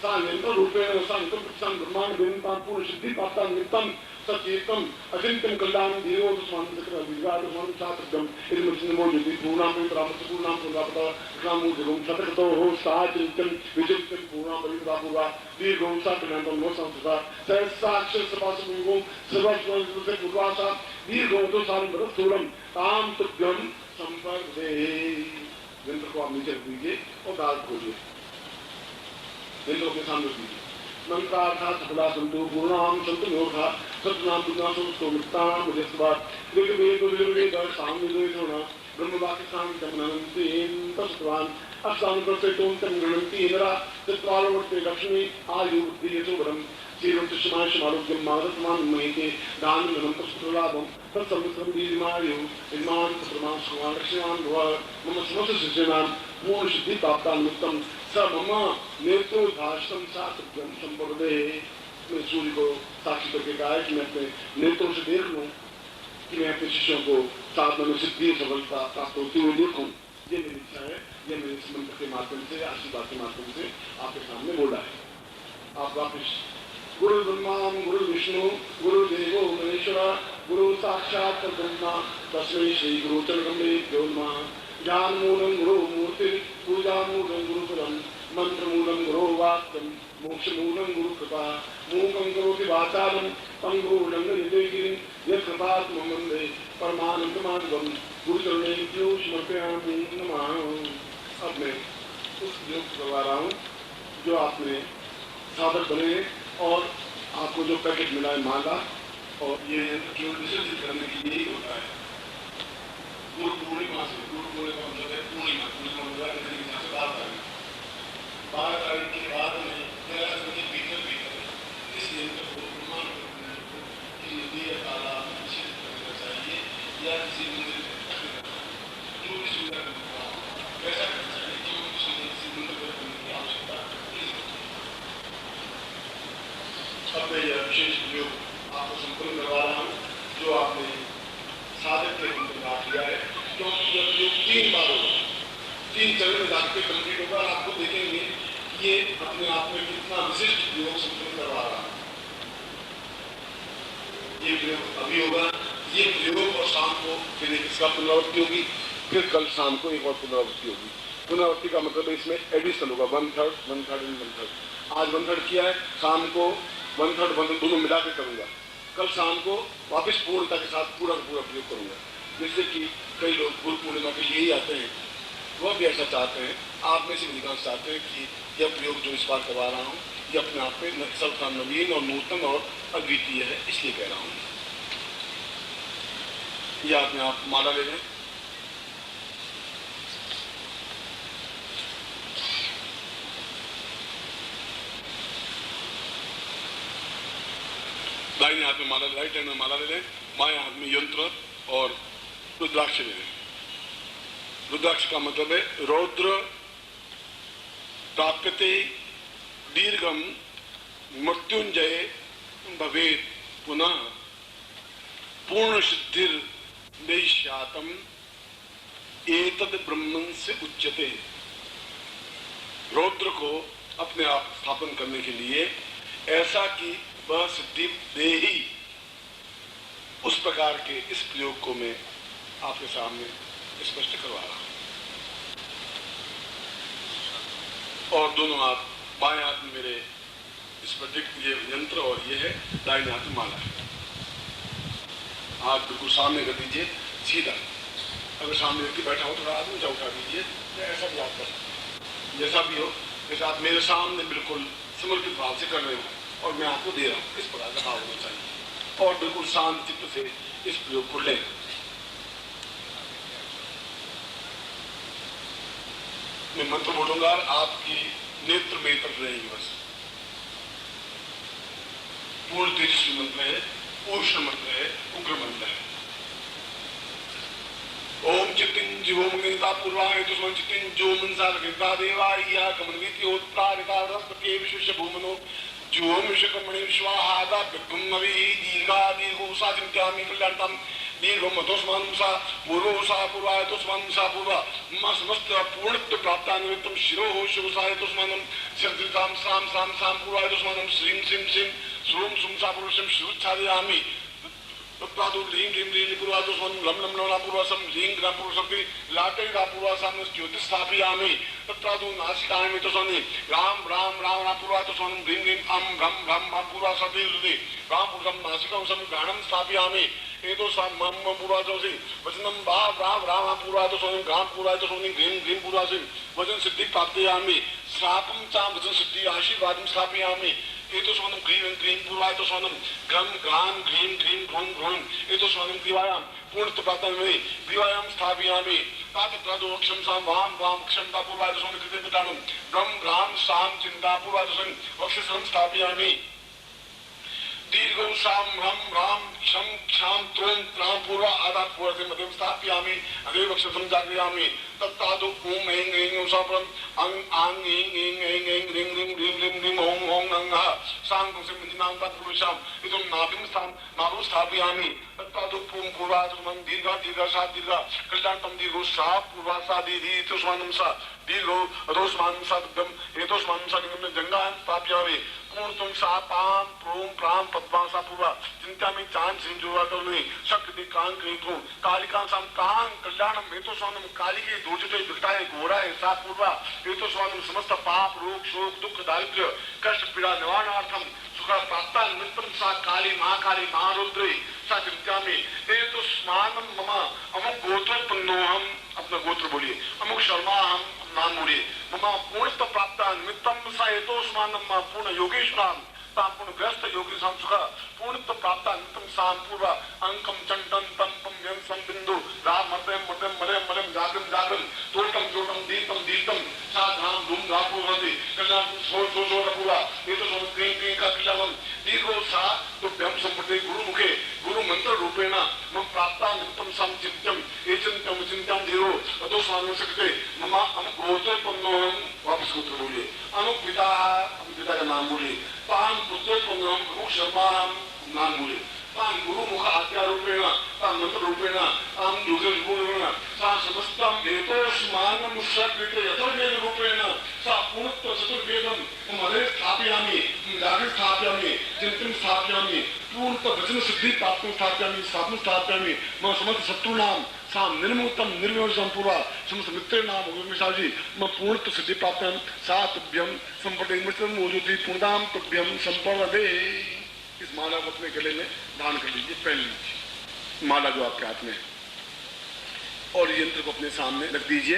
सा नेत्र रूपेण संकल्प प्रसंग ब्रह्मांड वेदतां पूर्ण सिद्धि प्राप्ता नित्यम सचेतम अचिंत्यम कल्याण देवो तुष्मान चक्र विवाद तुष्मान शास्त्रम इदमचिन मोजति पूर्णाम प्रामस पूर्णाम पुरापता नामो जगम शतकतो हो साचिंत्यम विचित्यम पूर्णाम परिदा पूर्वा दीर्घो साकलंतम नो संस्था सहस्राक्षर सपासमुगो सर्वस्वं से पूर्वासा दीर्घो तो सारं स्थूलम ताम तुभ्यम संपर्दे। यंत्र को आप नीचे रख दीजिए और दाल खोलिए, यंत्रों के सामने दीजिए। मंत्रार्थात् सफला संतु पूर्णाम संतु मोखा सत्नाम पुनासो सोमिताम मुझस्वाद ऋग्वेद सामवेदोना ब्रह्मवाक्य सामतमनन्तीं तस्वान अक्षां प्रसेतों तम गणन्ति इंद्रा तत्वालवर्ते लक्ष्मी आयु बुद्धि यशोवरम श्रीरं तुष्माय समारोग्यं मादत्मान महिते दानं धनं पुष्पलाभं तत्समुद्रं दीर्घमायु इमान प्रमाण सुमान लक्ष्मीवान भव मम समस्त सज्जनां पूर्ण सिद्धि प्राप्ता निमित्तं स मम नेत्रोद्भाषं सात्विकं संपर्दे। मैं सूर्य को साक्षी करके कहा है कि मैं अपने नेत्रों से देख लूं कि मैं अपने शिष्यों को साधना में सिद्धि सफलता प्राप्त होती हुई देखूं। ये मेरी इच्छा है, ये मेरे इस मंत्र के माध्यम से, आशीर्वाद के माध्यम से आपके सामने बोला है। आप वापिस गुरु ब्रह्मा गुरु विष्णु गुरु देवो महेश्वरा गुरु साक्षात् परब्रह्म तस्मै श्री गुरु चरणकमलेभ्यो नमः। ज्ञान मूलम गुरु मूर्ति पूजा मूलम गुरु फलम मंत्र मूलम गुरु वाक्यम मोक्ष मूलम गुरु कृपा मूकं करोति वाचालं पंगुलं यदेगिरिं यत्कृपात् मम वन्दे परमानन्दमाधवं गुरुचरणेभ्यो समर्पयामि नमः। अब मैं उस योग करवा रहा हूँ जो आपने साधक बने और आपको जो पैकेट मिला है माला, और ये केवल विसर्जित करने के लिए ही होता है। गुरु पूर्णिमा से, गुरु पूर्णिमा मतलब है पूर्णिमा, पूर्णिमा मतलब यहाँ से 12 तारीख के बाद में भीतर इस यंत्र को प्रमाण कि नदी या तालाब में निषेध करना चाहिए या किसी मंदिर में जो भी सुविधा वैसा करना चाहिए, जो किसी मंदिर पर करने की आवश्यकता नहीं। अब मैं यह विशेष प्रयोग आपको संपूर्ण करवा रहा हूँ जो आपने साधक के रूप में बात किया है, क्योंकि यह प्रयोग 3 बार होगा, 3 चरण में जाकर कंप्लीट होगा। आपको देखेंगे ये अपने आप में कितना विशिष्ट प्रयोग संपूर्ण करवा रहा है। ये प्रयोग अभी होगा, ये प्रयोग और शाम को फिर इसका पुनरावृत्ति होगी, फिर कल शाम को एक और पुनरावृत्ति होगी। पुनरावृत्ति का मतलब इसमें एडिशनल होगा 1/3 1/3 एंड 1/3। आज 1/3 किया है, शाम को 1/3 1/3 दोनों मिला के करूंगा, कल शाम को वापस पूर्णता के साथ पूरा प्रयोग करूंगा। जिससे कि कई लोग गुरु पूर्णिमा के लिए ही आते हैं, वह भी ऐसा चाहते हैं, आप में से अधिकांश चाहते हैं कि यह प्रयोग जो इस बार करवा रहा हूँ ये अपने आप में सबका नवीन और नूतन और अद्वितीय है, इसलिए कह रहा हूँ। या अपने आप माला ले लें। दाहिने हाथ में माला, राइट हैंड में माला ले लें, बाएं हाथ में यंत्र और रुद्राक्ष ले लें। रुद्राक्ष का मतलब है रौद्र प्राप्यते दीर्घम मृत्युंजय भवेत पुनः पूर्ण सिद्धिर देश्यातम एतद ब्रह्मन से उच्यते। रौद्र को अपने आप स्थापन करने के लिए ऐसा कि वह सिद्धि दे ही, उस प्रकार के इस प्रयोग को मैं आपके सामने स्पष्ट करवा रहा हूं। और दोनों हाथ, बाएं हाथ में मेरे इस प्रतीक ये यंत्र और ये है, दाहिने हाथ में माला है। हाथ बिल्कुल सामने कर दीजिए सीधा। अगर सामने व्यक्ति बैठा हो तो हाथ ऊंचा उठा दीजिए, या ऐसा भी आप कर सकते हैं। जैसा भी हो, जैसे आप मेरे सामने बिल्कुल समर्पित भाव से कर रहे हो और मैं आपको दे रहा हूँ, इस प्रकार का भाव होना चाहिए। और बिल्कुल शांत चित्त से इस प्रयोग को लें। मैं मंत्र बोलूंगा, आपकी नेत्र में तरफ रहेंगे बस। पूर्ण तेजस्वी मंत्र है, उष्ण मंत्र है, उग्र मंत्र है। ओम चित्तिं जीवोम गीता पूर्वाय तुस्मन चित्तिं जो मनसा गीता देवाय कमनवीति उत्तारिता रस्पति विश्व भूमनो जोम विश्वकर्मणि विश्वाहादा ब्रह्मवि दीर्घा दीर्घोसा चिंत्यामि कल्याणतम दीर्घम तोस्मानुसा पूर्वोसा पूर्वाय तोस्मानुसा पूर्व मम समस्त पूर्णत्व प्राप्तान्वितम शिरो शिवसाय तोस्मानं सर्वतां साम साम साम पूर्वाय तोस्मानं श्रीं सिं सिं श्रूं सुंसा पुरुषं शिरुच्छादयामि तत्पादो लीं लीं लीं पूर्वादोस्मानं लं लं लं पूर्वासं लीं ग्रां पुरुषं लाटे गा पूर्वासां ज्योतिस्थापयामि तत्पादो नासिकामि तोस्मानि राम राम राम राम पूर्वादोस्मानं लीं लीं अं घं घं घं पूर्वासति हृदि राम पुरुषं नासिकं सं गानं स्थापयामि एतो सां मम पूर्वादोसि वचनं भाव राम राम पूर्वादोस्मानं गां पूर्वादोस्मानि ग्रीं ग्रीं पूर्वासि वचन सिद्धि प्राप्तयामि श्रापं चां वचन सिद्धि आशीर्वादं स्थापयामि एतोस्मानं ग्रीं ग्रीं पूर्वादोस्मानं ग्रं ग्रां ग्रीं ग्रीं घ्रों घ्रों एतोस्मानं ग्रीवायां पूर्णत्व प्राप्तामि ग्रीवायां स्थापयामि तातत्रादोक्षं सां वां वां क्षमता पूर्वादोस्मानं कृते पितानं ग्रं ग्रां सां चिन्ता पूर्वादोस्मानं वक्षसं स्थापयामि दीर्घौ साम ह्रम राम क्षम क्षाम त्रों त्रां पूर्व आदात पूर्व मध्यम स्थापयामि अग्रे वक्षसं जागरयामि तत्तादु ओम ऐं ऐं ओं सापरम अंग आंग ऐं ऐं ऐं ऐं ह्रीं ह्रीं ह्रीं ह्रीं ह्रीं ओं ओं नंगः सांग से मंजिनां तत्पुरुषां इदं नाभिं स्थां नाभौ स्थापयामि तत्तादु पूर्व पूर्वादुमं दीर्घा दीर्घा सा दीर्घा कल्याणतम दीर्घो सा पूर्वा सा दीर्घी तोस्मानं सा दीर्घो अधोस्मानं सा दुग्धम एतोस्मानं सा लिंगं जंगां स्थापयामि पूर्णतम सा पां प्रों प्रां पद्मा सा पूर्वा चिंतामि चां सिं जुवातोनि शक्ति कां क्रीं कालिकां सां कां कल्याणम एतोस्मानं कालिके दोषते विकटाय घोराय सा पूर्वा एतोस्मानं समस्त पाप रोग शोक दुख दारिद्र्य कष्ट पीड़ा निवारणार्थम सुख प्राप्ता निमित्तं सा काली महाकाली महारुद्री सा चिंतामि एतोस्मानं मम अमुक गोत्रोत्पन्नोऽहम्। अपना गोत्र बोलिए। अमुक शर्मा हम नाम बोलिए। मम पूर्णत्व प्राप्ता निमित्तं सा एतोस्मानं पूर्ण योगेश्वरां पूर्ण व्यस्त योगी सां सुख पूर्णत्व प्राप्ता निमित्तं सां पूर्व अंकम चंडन तंपम व्यंसम बिंदु राम मध्यम मध्यम मलयम मलयम जागरम जागरम तोटम तोटम दीपम दीपम सा धाम धूम धाम होती कल्याण सोल सोल सोल पूरा ये तो सोल क्रीं क्रीं का कल्याणम दीर्घो सा तो व्यम संपत्ति गुरु मुखे गुरु मंत्र रूपेण मम प्राप्ता निमित्तं सां चिंत्यम ये चिंत्यम चिंत्यम धीरो अतो स्वामी सकते मम हम गोत्रोत्पन्नोऽहम्। वापस गोत्र बोलिए। अमुक पिता पिता का नाम बोलिए। तां पुत्रोत्पन्नोऽहम् अमुक शर्मा नाम बोलिए। तां गुरु मुख आज्ञा रूपेण तां मंत्र रूपेण तां योगेश रूपेण सा समस्तं एतोस्मानं सकृते यथोवेद रूपेण सा पूर्णत्व चतुर्वेदं मदे स्थापयामि जागृत स्थापयामि चिंतन स्थापयामि पूर्णत्व वचन सिद्धि प्राप्तं स्थापयामि स्थापनं स्थापयामि मम समस्त शत्रूणां साम निर्मुक्तम निर्विवशम पूर्वा समस्त मित्र नाम उमेशाजी मम पूर्णत्व सिद्धि प्राप्तं सा तुभ्यं संपदे मृत्यु मोजुति पूर्णाम तुभ्यं संपदे। इस माला को अपने गले में धारण कर लीजिए, पहन लीजिए माला जो आपके हाथ में है, और यंत्र को अपने सामने रख दीजिए।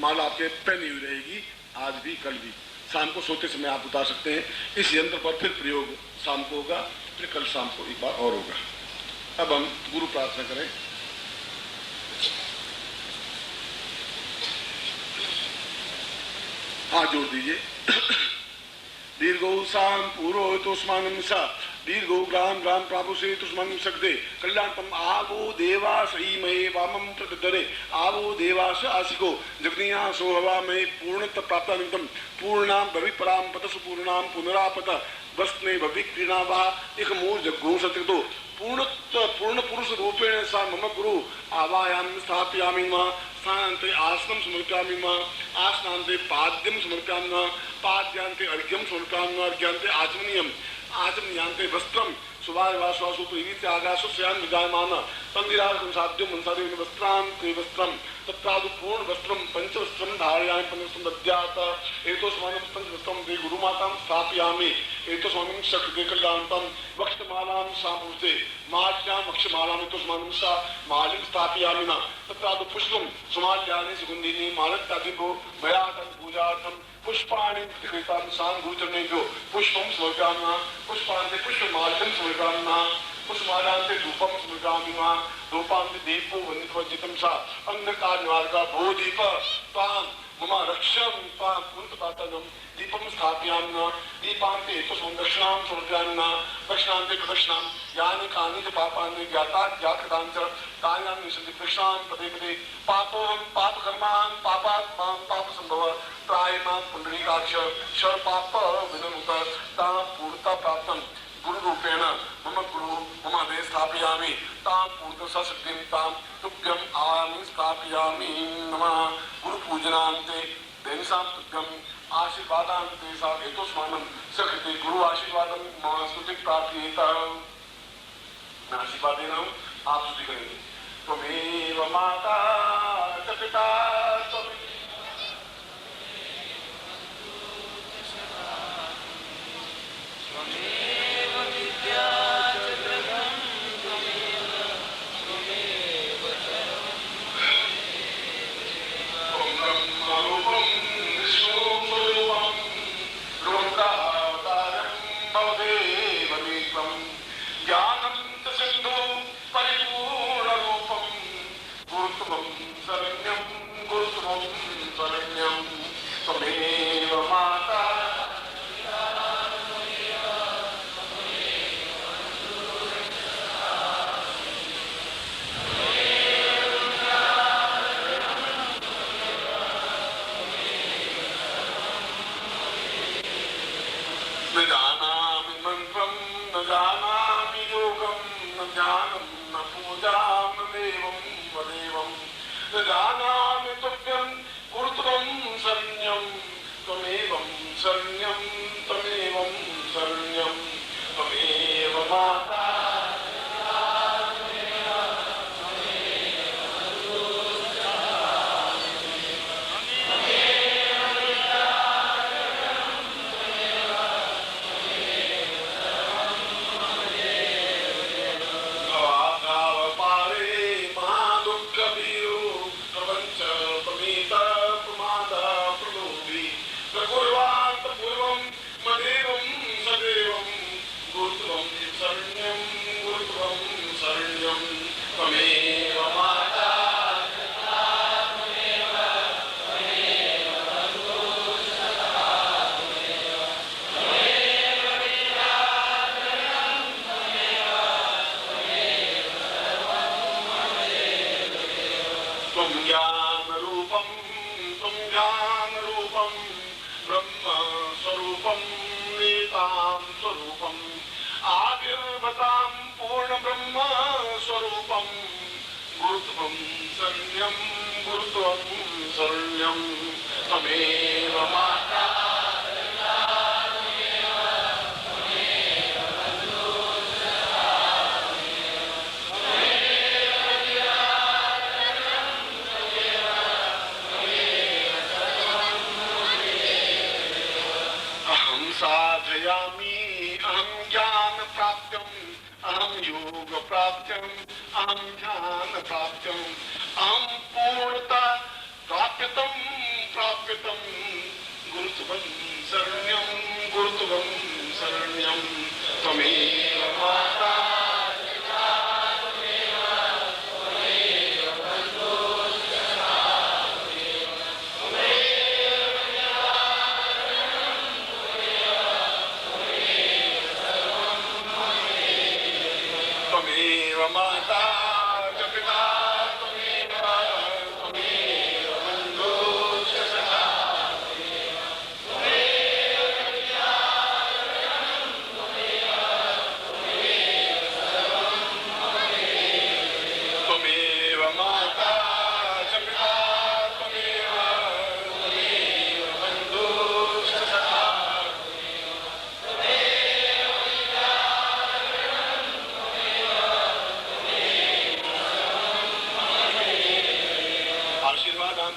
माला आपके पहनी हुई रहेगी आज भी कल भी। शाम को सोते समय आप उतार सकते हैं। इस यंत्र पर फिर प्रयोग शाम को होगा, फिर कल शाम को एक बार और होगा। अब हम गुरु प्रार्थना करें। हाथ जोड़ दीजिए। दीर्घौ साम पूरो तोस्मानम सा दीर्घौ ग्राम ग्राम प्रापु से तुष्मानम सकते कल्याणतम आवो देवा सही मये वामम प्रदरे आवो देवास आसिको जगनिया सोहवा मये पूर्णत प्राप्तानितम पूर्णाम भविपराम पतसु पूर्णाम पुनरापत वस्ने भविक्रीणा वा एक मूल जग्गो सत्यतो पूर्ण पुरुष रूपेण सा मम गुरु आवायाम स्थापयामि मा स्थानान्ते आसनं समर्पयामि मा आसनान्ते पाद्यं समर्पयामि मा पाद्यान्ते अर्घ्यं समर्पयामि मा अर्घ्यान्ते आचमनीयम् आचमनीयान्ते वस्त्रं सुवासु प्रीति आगासु स्यान् विजायमान तन्दिरासं साध्यं मनसादेव वस्त्रान्ते वस्त्रं तत्रादु पूर्ण वस्त्रं पंचवस्त्रं धारयामि पंचवस्त्रं दद्यात् एतोस्मानं पंचवस्त्रं ते गुरुमातां स्थापयामि एतोस्मानं शक्ते कल्याणतं वक्षमालां सामूर्ते माल्यां वक्षमालां एतोस्मानं सा मालिं स्थापयामि न तत्रादु पुष्पं सुमाल्यानि सुगन्धिनी मालत्यादिभो मयातं पूजार्थं पुष्पाणि प्रतिकृतां सां गुरुचरणेभ्यो पुष्पं समर्पयामि पुष्पान्ते पुष्पमाल्यं समर्पयामि पुष्पमालान्ते धूपं समर्पयामि धूपान्ते दीपो वन्दितवज्जितं सा अन्धकारनिवारका भो दीप त्वां मम रक्षं त्वां कुन्तपातनं दीपं स्थापयामि दीपान्ते एतस्मान् दक्षिणां समर्पयामि दक्षिणान्ते प्रदक्षिणां यानि कानि च पापानि ज्ञाताज्ञातकृतानि च कार्याणि सन्ति प्रदक्षिणां पदे पदे पापोऽहं पापकर्मान् पापात्मां पापसम्भव त्रायमां पुण्डरीकाक्ष शर्पाप विनमुत तां पूर्णता प्राप्तं गुरुरूपेण मम गुरु मम हृदये स्थापयामि तां पूर्णता सशक्तिं तां तुभ्यम् आवाहयामि स्थापयामि नमः गुरुपूजनान्ते दैनिसां तुभ्यम् आशीर्वादान्ते सा एतोस्मानं सकृते गुरु आशीर्वादं मम स्तुति प्रार्थयेत। मैं आशीर्वाद दे रहा हूँ, आप स्तुति करेंगे। त्वमेव माता च पिता त्वमेव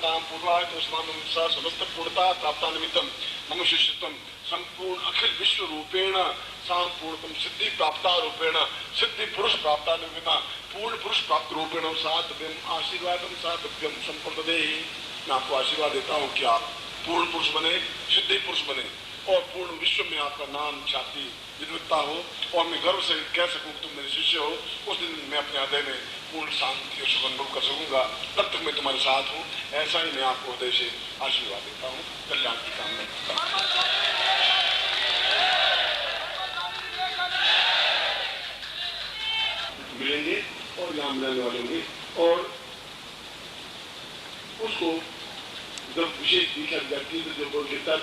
काम पूर्वाय तो समस्त पूर्णता प्राप्ता निमित्तम मम शिष्यत्वम संपूर्ण अखिल विश्व रूपेण संपूर्णतम सिद्धि प्राप्ता रूपेण सिद्धि पुरुष प्राप्ता निमित्ता पूर्ण पुरुष प्राप्त रूपेण सातव्यम आशीर्वादम सातव्यम संपूर्ण मैं आपको आशीर्वाद देता हूँ कि आप पूर्ण पुरुष बने, सिद्धि पुरुष बने और पूर्ण विश्व में आपका नाम ख्याति विद्वत्ता हो और मैं गर्व से कह सकूं कि तुम मेरे शिष्य हो। उस दिन मैं अपने हृदय में पूर्ण शांति और सुख अनुभव कर सकूंगा। तब तक मैं तुम्हारे साथ हूँ। ऐसा ही मैं आपको हृदय से आशीर्वाद देता हूँ। कल्याण की कामना करता हूँ। मिलेंगे और यहाँ मिलने वाले होंगे और उसको जब विशेष दीक्षा जाती है तो जो गिरता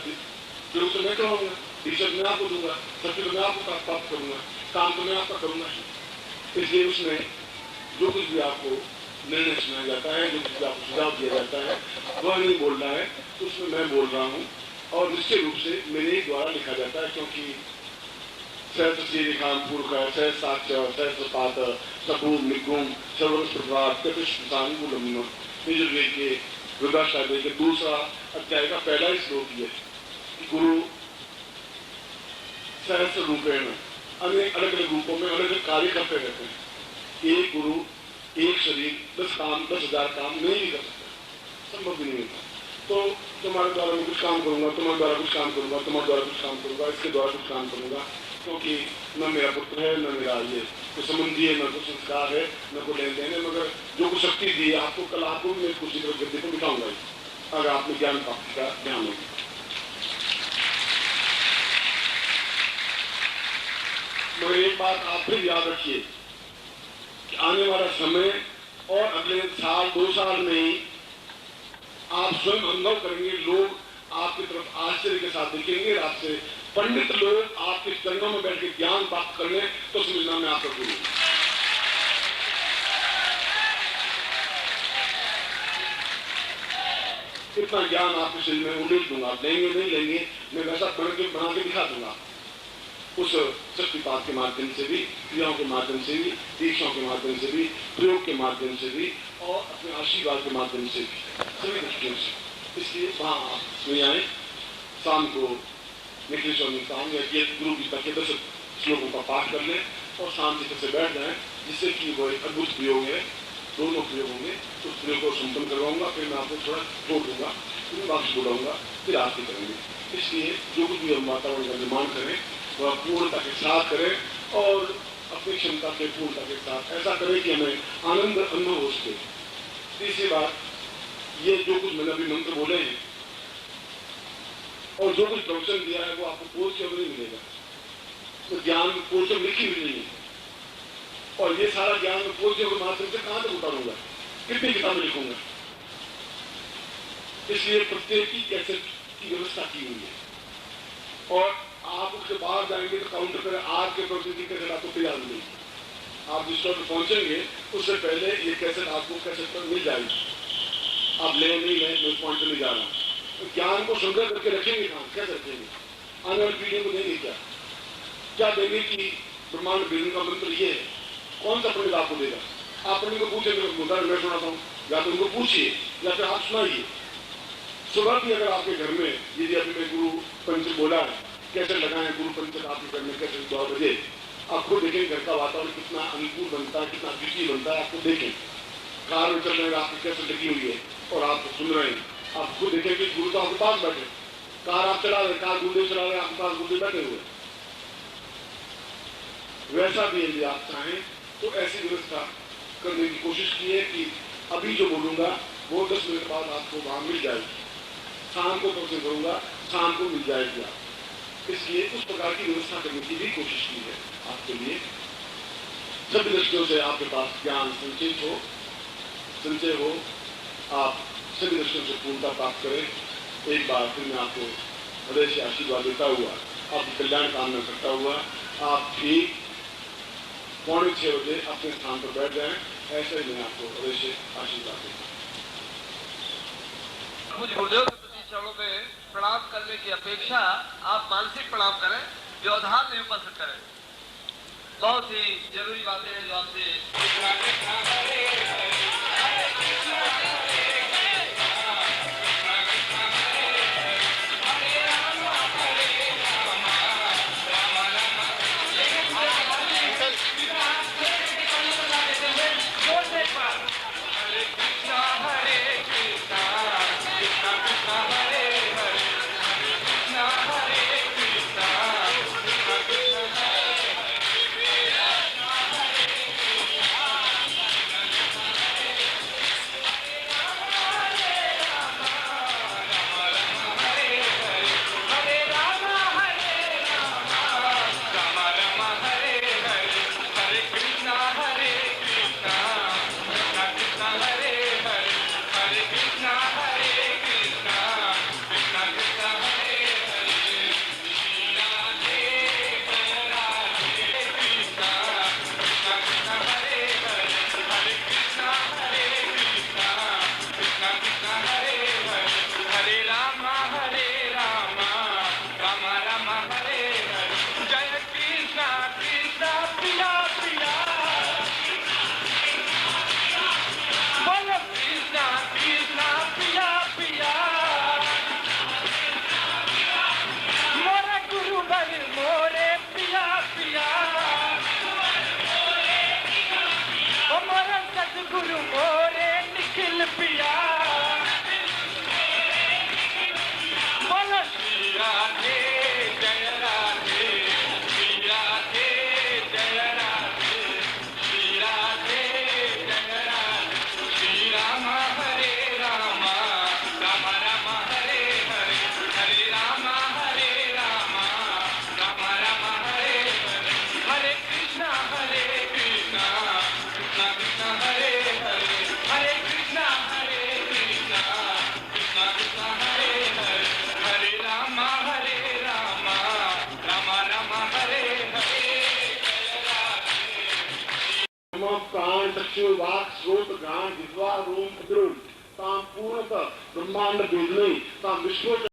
फिर तो मैं कहूँगा दीक्षा मैं आपको दूंगा, सत्य तो मैं आपको प्राप्त करूंगा, काम तो मैं आपका करूंगा। इसलिए उसमें जो कुछ भी आपको निर्णय सुनाया जाता है, जो कुछ भी आपको सुझाव दिया जाता है, वह नहीं बोल रहा है, उसमें मैं बोल रहा हूँ और निश्चित रूप से मेरे द्वारा लिखा जाता है क्योंकि सहस्र श्रीखान पूर्व सहस साक्ष्य सहस्रपात सपूर निगुम सर्वस प्रभात कपिशांगुलम यजुर्वेद के वृद्धाष्टाध्याय के दूसरा अध्याय का पहला ही श्लोक है कि गुरु सहस्र रूपेण अनेक अलग अलग रूपों में अलग अलग कार्य करते रहते हैं। एक गुरु एक शरीर 10,000 काम नहीं भी कर सकता, संभव भी नहीं होता। तो तुम्हारे द्वारा मैं कुछ काम करूंगा, तुम्हारे द्वारा कुछ काम करूंगा, तुम्हारे द्वारा कुछ काम करूंगा, इसके द्वारा कुछ काम करूंगा क्योंकि न मेरा पुत्र है, न मेरा ये कोई संबंधी है, न कोई संस्कार है, न कोई लेन देन है, मगर जो कुछ शक्ति दी है आपको कल आपको मैं कुछ गद्दे को बिठाऊंगा अगर आपने ज्ञान प्राप्ति का ध्यान होगा। मगर एक बात आप फिर याद रखिए कि आने वाला समय और अगले साल 2 साल में ही आप स्वयं अनुभव करेंगे, लोग आपकी तरफ आश्चर्य के साथ देखेंगे। आपसे पंडित लोग आपके चरणों में बैठ के ज्ञान प्राप्त कर लें तो समझना मैं आपका गुरु। इतना ज्ञान आपके शरीर में उड़ेल दूंगा। लेंगे नहीं लेंगे, मैं वैसा बना के दिखा दूंगा। उस शक्तिपात के माध्यम से भी, क्रियाओं के माध्यम से भी, दीक्षाओं के माध्यम से भी, प्रयोग के माध्यम से भी और अपने आशीर्वाद के माध्यम से भी, सभी दृष्टियों से। इसलिए वहां आप आए शाम को निखिल स्वामी काम या गुरु गीता के 10 श्लोकों का पाठ कर लें और शांति से बैठ जाए, जिससे कि वो एक अद्भुत प्रयोग है। दोनों प्रयोग होंगे, उस प्रयोग को संपन्न करवाऊंगा, फिर मैं आपको थोड़ा छोड़ दूंगा, फिर वापस बुलाऊंगा, फिर आरती करेंगे। इसलिए जो कुछ भी हम वातावरण का निर्माण करें वह पूर्णता के साथ करें और अपनी क्षमता के पूर्णता के साथ ऐसा करें कि हमें आनंद अनुभव हो सके। तीसरी बात, ये जो कुछ मैंने अभी मंत्र बोले हैं और जो कुछ प्रवचन दिया है वो आपको कोर्स से नहीं मिलेगा, तो ज्ञान कोर्स से लिखी भी नहीं है और ये सारा ज्ञान मैं कोर्स के माध्यम से कहां तक उतारूंगा, कितनी किताबें लिखूंगा। इसलिए प्रत्येक की कैसेट की व्यवस्था की हुई है और आप उसके बाहर जाएंगे तो काउंटर पर आज के प्रवचन की कैसेट आपको तैयार मिलेगी। आप जिस स्टोर पर पहुंचेंगे उससे पहले ये कैसेट आपको कैसेट पर मिल जाएगी। आप ले नहीं लें, मैं उस पॉइंट पर नहीं जा रहा हूँ। तो ज्ञान को संग्रह करके रखेंगे कहाँ, कैसे रखेंगे? आने वाली पीढ़ियों को देंगे क्या देंगे कि ब्रह्मांड वेद का मंत्र ये है, कौन सा पंडित आपको देगा? आप पंडित को पूछेंगे, मैं सुनाता हूँ, या तो उनको पूछिए या फिर आप सुनाइए। सुबह भी अगर आपके घर में यदि अभी मैं गुरु पंच बोला है कैसे लगाए गुरु पंच आपके घर में कैसे 2 बजे आप खुद देखें घर का वातावरण कितना अनुकूल बनता है, कितना द्वितीय बनता है। आपको देखें कार में चल रहे आपकी कैसे लगी हुई है और आप सुन रहे हैं। आप खुद देखें कि गुरु तो आपके पास बैठे, कार आप चला रहे, कार गुरुदेव चला रहे, आपके पास गुरुदेव बैठे हुए। वैसा भी यदि आप चाहें तो ऐसी व्यवस्था करने की कोशिश की है कि अभी जो बोलूंगा वो 10 मिनट बाद आपको वहां मिल जाएगी। शाम को प्रवचन करूंगा, शाम को मिल जाएगी आप। इसलिए उस प्रकार की व्यवस्था करने की भी कोशिश की है आपके लिए। सभी दृष्टियों से आपके पास ज्ञान संचय हो, आप सभी दृष्टियों से पूर्णता प्राप्त करें। एक बार फिर मैं आपको हृदय से आशीर्वाद देता हुआ, आपकी कल्याण कामना करता हुआ, आप ठीक 5:45 बजे अपने स्थान पर बैठ जाएं। ऐसे ही मैं आपको हृदय से आशीर्वाद देता हूँ। मुझे गुरुदेव के प्रति चरणों में प्रणाम करने की अपेक्षा आप मानसिक प्रणाम करें, व्यवधान में उपस्थित करें। बहुत ही जरूरी बातें हैं जो आपसे गुरु मोरे निखिल पिया बोलो श्री राधे जय राधे श्री राधे जय राधे श्री राधे जय राधे श्री राम हरे राम राम राम हरे हरे हरे राम राम राम हरे हरे हरे कृष्णा कृष्णा कृष्णा हरे हरे हरे कृष्णा कृष्णा कृष्णा हरे हरे हरे राम राम राम हरे हरे प्राण चक्षु वाक श्रोत घ्राण जिह्वा रोम द्रोण ताम पूर्णतः ब्रह्मांड वेदने ताम विश्व